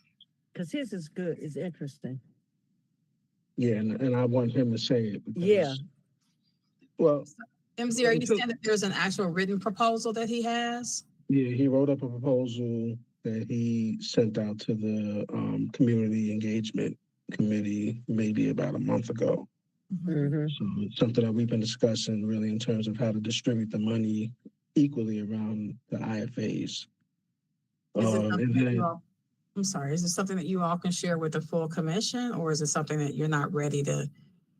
Because his is good. It's interesting. Yeah, and I want him to say it. Yeah. Well, MZ, are you saying that there's an actual written proposal that he has? Yeah, he wrote up a proposal that he sent out to the community engagement committee maybe about a month ago. Mm-hmm. So it's something that we've been discussing really in terms of how to distribute the money equally around the IFAs. I'm sorry, is it something that you all can share with the full commission, or is it something that you're not ready to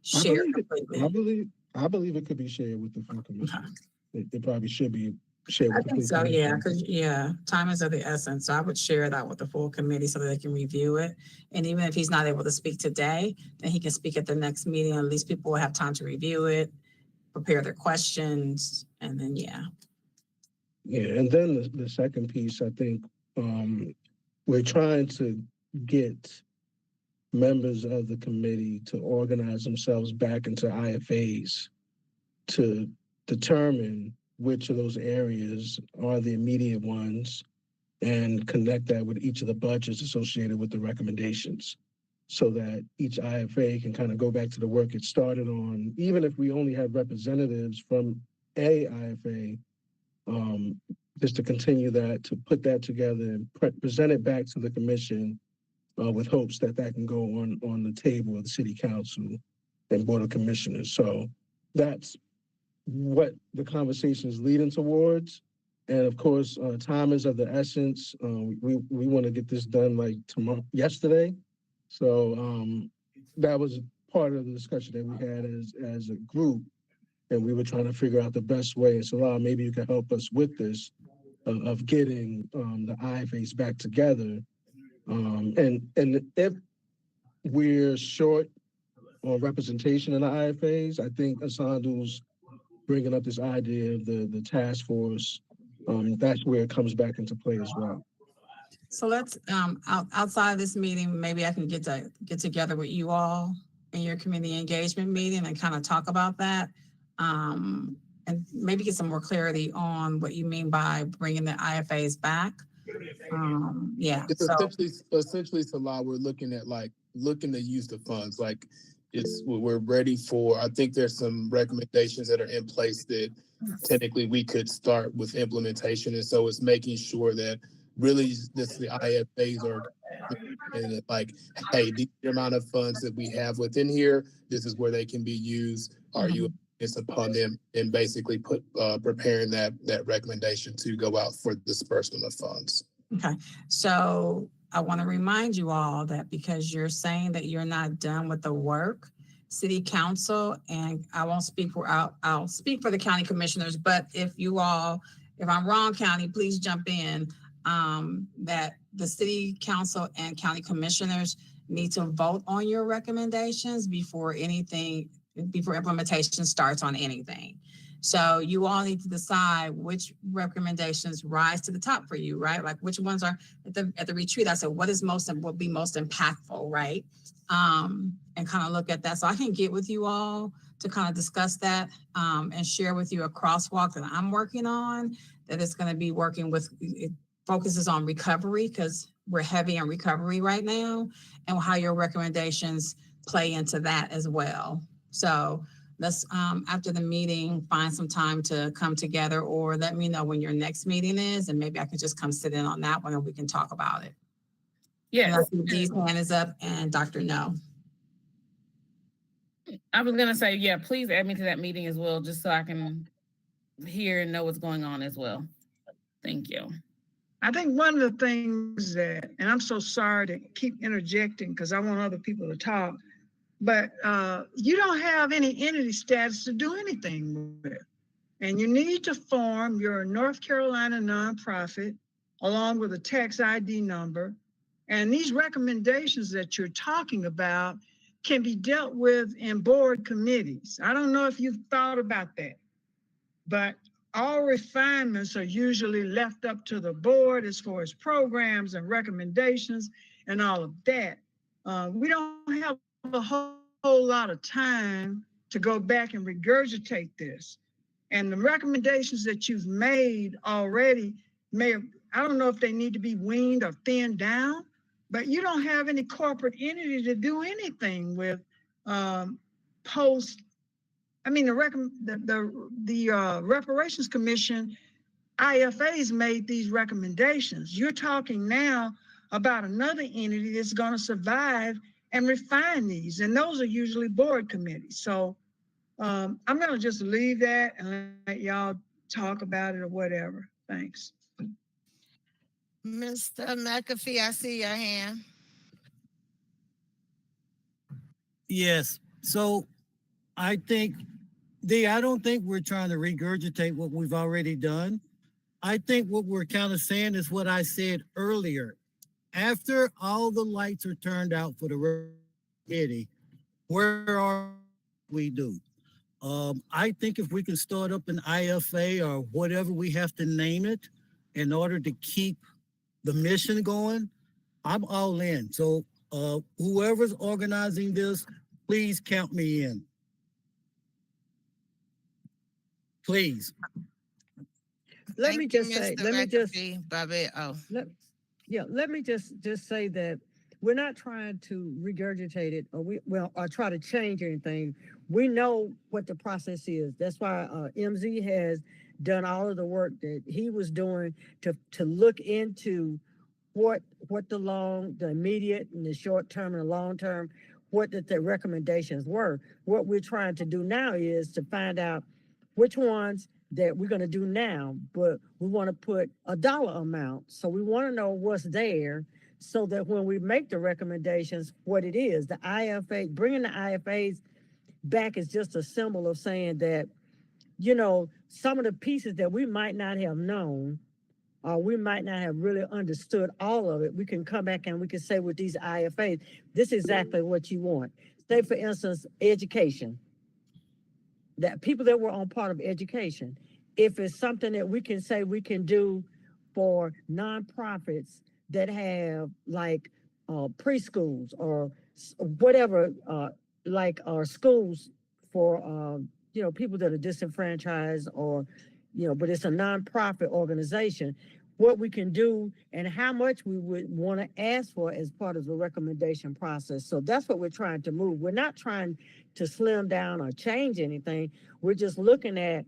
share completely? I believe it could be shared with the full commission. Okay. It probably should be shared with I the think full so, commission. because time is of the essence. So I would share that with the full committee so that they can review it. And even if he's not able to speak today, then he can speak at the next meeting. At least people will have time to review it, prepare their questions, and then Yeah, and then the second piece, I think we're trying to get members of the committee to organize themselves back into IFAs to determine which of those areas are the immediate ones and connect that with each of the budgets associated with the recommendations so that each IFA can kind of go back to the work it started on, even if we only have representatives from a IFA, just to continue that, to put that together and present it back to the commission with hopes that that can go on the table of the city council and board of commissioners. So that's what the conversation is leading towards. And of course, time is of the essence. We want to get this done like yesterday. So that was part of the discussion that we had as a group. And we were trying to figure out the best way. And so maybe you can help us with this of getting the IFAs back together. And if we're short on representation in the IFAs, I think Asandu's bringing up this idea of the task force. That's where it comes back into play as well. So let's outside of this meeting, maybe I can get together with you all in your community engagement meeting and kind of talk about that, and maybe get some more clarity on what you mean by bringing the IFAs back. Yeah, it's essentially Salah, we're looking to use the funds. Like we're ready for, I think there's some recommendations that are in place that technically we could start with implementation. And so it's making sure that really the IFAs are and like, hey, the amount of funds that we have within here, this is where they can be used. Are you it's upon them and basically preparing that recommendation to go out for disbursement of funds. Okay, so I want to remind you all that because you're saying that you're not done with the work, City Council, and I won't speak for, I'll speak for the county commissioners, but if I'm wrong, county, please jump in, that the City Council and county commissioners need to vote on your recommendations before implementation starts on anything. So you all need to decide which recommendations rise to the top for you, right? Like which ones are at the retreat. I said, what will be most impactful, right? And kind of look at that. So I can get with you all to kind of discuss that and share with you a crosswalk that I'm working on that is going to be working with, it focuses on recovery because we're heavy on recovery right now and how your recommendations play into that as well. So let's, after the meeting, find some time to come together or let me know when your next meeting is and maybe I can just come sit in on that one and we can talk about it. Yes. I see Dee's hand is up and Dr. No. I was going to say, yeah, please add me to that meeting as well, just so I can hear and know what's going on as well. Thank you. I think one of the things that, and I'm so sorry to keep interjecting because I want other people to talk, but you don't have any entity status to do anything with. And you need to form your North Carolina nonprofit along with a tax ID number. And these recommendations that you're talking about can be dealt with in board committees. I don't know if you've thought about that, but all refinements are usually left up to the board as far as programs and recommendations and all of that. We don't have a whole lot of time to go back and regurgitate this. And the recommendations that you've made already I don't know if they need to be weaned or thinned down, but you don't have any corporate entity to do anything with the Reparations Commission, IFAs made these recommendations. You're talking now about another entity that's going to survive and refine these, and those are usually board committees. So I'm going to just leave that and let y'all talk about it or whatever. Thanks. Mr. McAfee, I see your hand. Yes. So I don't think we're trying to regurgitate what we've already done. I think what we're kind of saying is what I said earlier. After all the lights are turned out for the city, where are we do? I think if we can start up an IFA or whatever we have to name it in order to keep the mission going, I'm all in. So whoever's organizing this, please count me in. Please. let me just say, Mr. let me just McAfee, Bobby. Oh, let me just say that we're not trying to regurgitate it or try to change anything. We know what the process is. That's why MZ has done all of the work that he was doing to look into what the immediate and the short term and the long term, what the recommendations were. What we're trying to do now is to find out which ones that we're going to do now, but we want to put a dollar amount. So we want to know what's there so that when we make the recommendations, what it is. The IFA, bringing the IFAs back is just a symbol of saying that, some of the pieces that we might not have known, or we might not have really understood all of it, we can come back and we can say with these IFAs, this is exactly what you want. Say, for instance, education. That people that were on part of education, if it's something that we can say we can do for nonprofits that have like preschools or whatever, or schools for people that are disenfranchised or but it's a nonprofit organization, what we can do and how much we would want to ask for as part of the recommendation process. So that's what we're trying to move. We're not trying to slim down or change anything. We're just looking at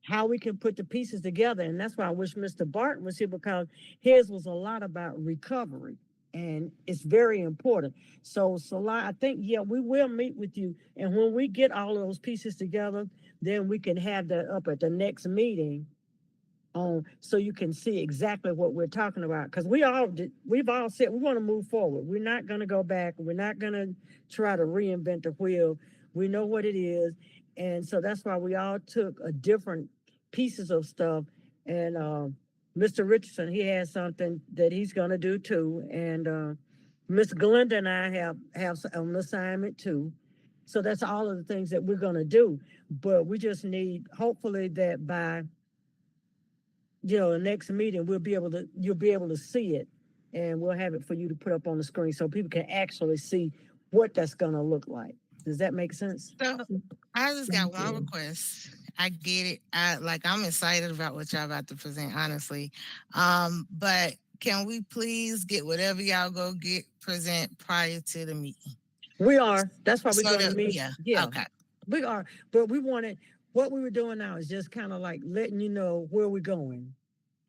how we can put the pieces together. And that's why I wish Mr. Barton was here, because his was a lot about recovery. And it's very important. So I think, we will meet with you. And when we get all of those pieces together, then we can have that up at the next meeting so you can see exactly what we're talking about. Because we've all said we want to move forward. We're not going to go back. We're not going to try to reinvent the wheel. We know what it is. And so that's why we all took a different pieces of stuff. And Mr. Richardson, he has something that he's going to do too. And Miss Glenda and I have an assignment too. So that's all of the things that we're going to do. But we just need, hopefully, that by the next meeting you'll be able to see it, and we'll have it for you to put up on the screen so people can actually see what that's going to look like. Does that make sense? So I just got one request. I get it. I'm excited about what y'all about to present, honestly. But can we please get whatever y'all go present prior to the meeting? We are. That's why we're going to meet. Yeah. Okay. We are. But what we were doing now is just kind of like letting you know where we're going.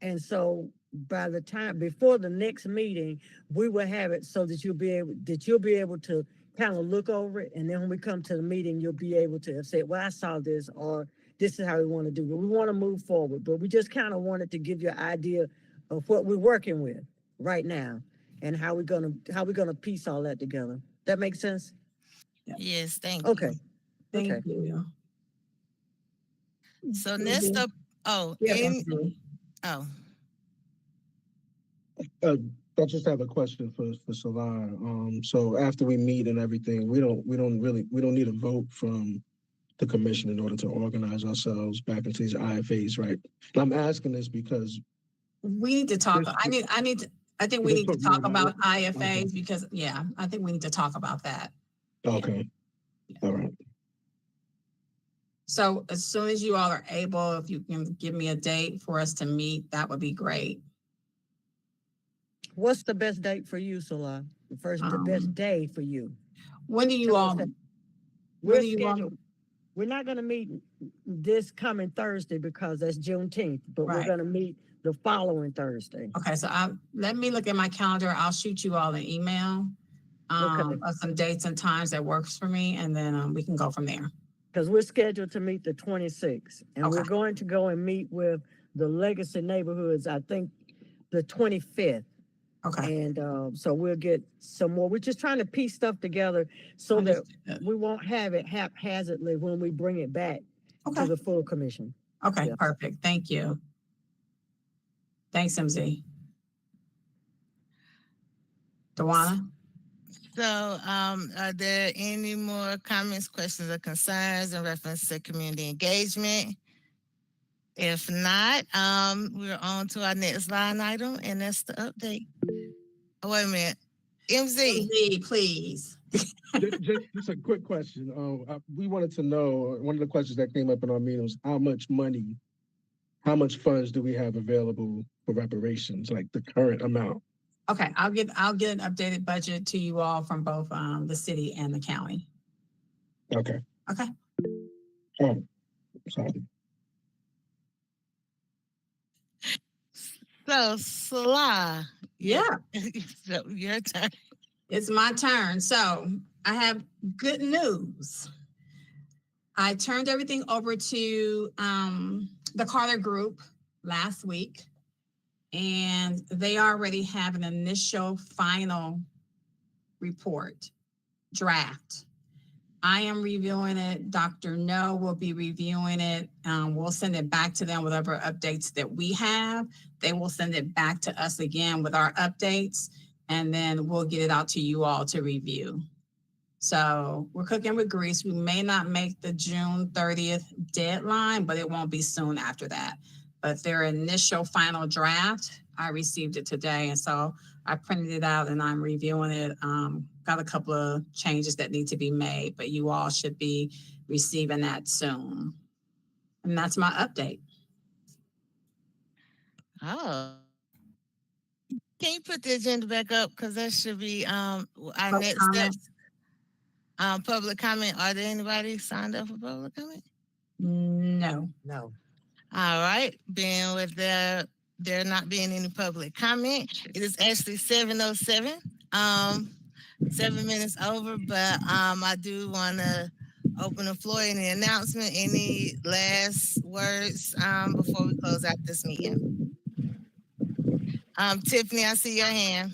And so by the time before the next meeting, we will have it so that you'll be able to kind of look over it. And then when we come to the meeting, you'll be able to say, well, I saw this, or this is how we want to do it. We want to move forward, but we just kind of wanted to give you an idea of what we're working with right now and how we're gonna piece all that together. That makes sense? Yes, thank you. Okay. Thank you. So next up, I just have a question for Salar. So after we meet and everything, we don't need a vote from the commission in order to organize ourselves back into these IFAs, right? And I'm asking this because we need to talk. I think we need to talk about IFAs because I think we need to talk about that. Okay. Yeah. All right. So as soon as you all are able, if you can give me a date for us to meet, that would be great. What's the best date for you, Salah? The best day for you. When do you all? We're not going to meet this coming Thursday because that's Juneteenth, but we're going to meet the following Thursday. Okay, so let me look at my calendar. I'll shoot you all an email of some dates and times that works for me, and then we can go from there. Because we're scheduled to meet the 26th, and we're going to go and meet with the Legacy Neighborhoods, I think, the 25th. Okay. And so we'll get some more. We're just trying to piece stuff together so that we won't have it haphazardly when we bring it back to the full commission. Okay, perfect. Thank you. Thanks, MZ. Dawana? So are there any more comments, questions, or concerns in reference to community engagement? If not, we're on to our next line item, and that's the update. Oh, wait a minute. MZ, please. just a quick question. We wanted to know, one of the questions that came up in our meeting was how how much funds do we have available for reparations, like the current amount? Okay, I'll get an updated budget to you all from both the city and the county. Okay. Okay. Oh, sorry. So, Salah. Yeah. So your turn. It's my turn. So I have good news. I turned everything over to the Carter Group last week, and they already have an initial final report draft. I am reviewing it. Dr. No will be reviewing it. We'll send it back to them, whatever updates that we have. They will send it back to us again with our updates, and then we'll get it out to you all to review. So we're cooking with grease. We may not make the June 30th deadline, but it won't be soon after that. But their initial final draft, I received it today. And so I printed it out and I'm reviewing it. Got a couple of changes that need to be made, but you all should be receiving that soon. And that's my update. Oh. Can you put the agenda back up? Because that should be our next steps. Public comment. Are there anybody signed up for public comment? No. No. All right. Being with there not being any public comment, it is actually 7:07. 7 minutes over, but I do want to open the floor. Any announcement? Any last words before we close out this meeting? Tiffany, I see your hand.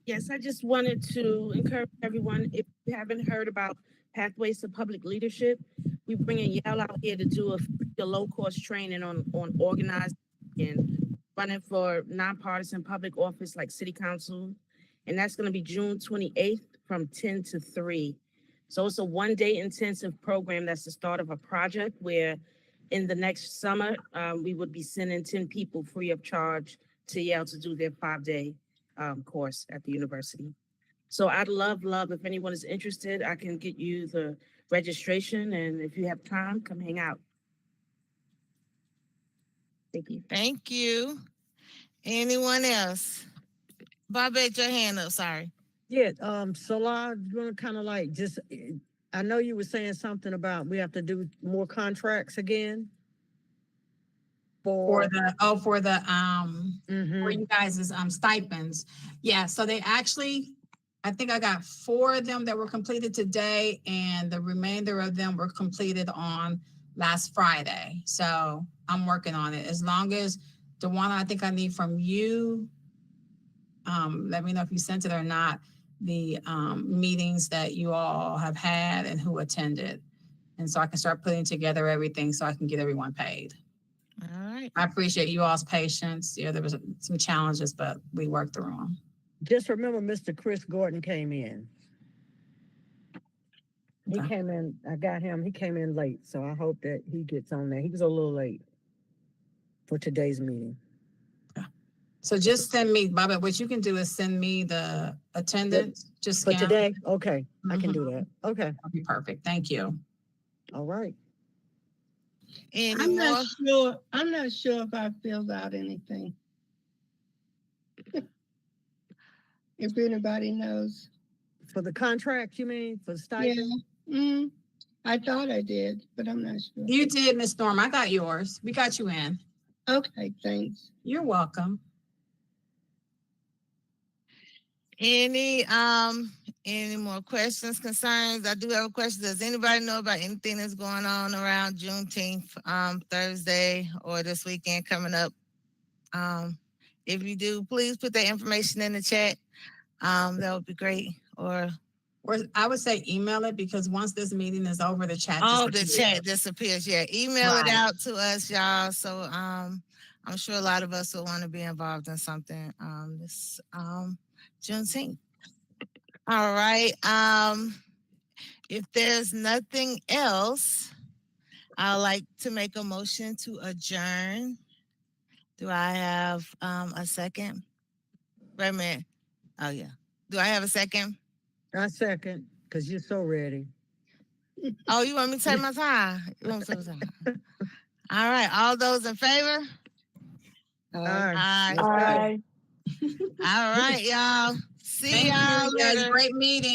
Yes, I just wanted to encourage everyone, if you haven't heard about Pathways to Public Leadership, we're bringing Yale out here to do a low-cost training on organizing and running for nonpartisan public office like city council. And that's going to be June 28th from 10 to 3. So it's a one-day intensive program that's the start of a project where in the next summer, we would be sending 10 people free of charge to Yale to do their 5-day course at the university. So I'd love if anyone is interested, I can get you the registration, and if you have time, come hang out. Thank you. Thank you. Anyone else? Bobette, your hand up, sorry. Yeah, Salah, you want to kind of like just, I know you were saying something about we have to do more contracts again. For you guys' stipends. Yeah, so they actually, I think I got 4 of them that were completed today, and the remainder of them were completed on last Friday. So I'm working on it. As long as the one I think I need from you, let me know if you sent it or not, the meetings that you all have had and who attended. And so I can start putting together everything so I can get everyone paid. All right. I appreciate you all's patience. Yeah, there was some challenges, but we worked through them. Just remember, Mr. Chris Gordon came in. He came in, I got him, he came in late, so I hope that he gets on there. He was a little late for today's meeting. So just send me, Bobby, what you can do is send me the attendance. Just for scan today? Okay, I can do that. Okay. That'll be perfect. Thank you. All right. I'm not sure if I filled out anything. If anybody knows. For the contract, you mean? For the stipend? Yeah. I thought I did, but I'm not sure. You did, Miss Norm. I got yours. We got you in. Okay, thanks. You're welcome. Any more questions, concerns? I do have a question. Does anybody know about anything that's going on around Juneteenth, Thursday or this weekend coming up? If you do, please put that information in the chat. That would be great. Or I would say email it, because once this meeting is over, the chat the chat disappears. Yeah, email it out to us, y'all. So I'm sure a lot of us will want to be involved in something this Juneteenth. All right. If there's nothing else, I'd like to make a motion to adjourn. Do I have a second? Wait a minute. Oh, yeah. Do I have a second? I second, because you're so ready. Oh, you want me to take my time? You want me to take my time? All right, all those in favor? Aye. Let's go. All right, y'all. See Thank y'all you. Yes, later. great meeting.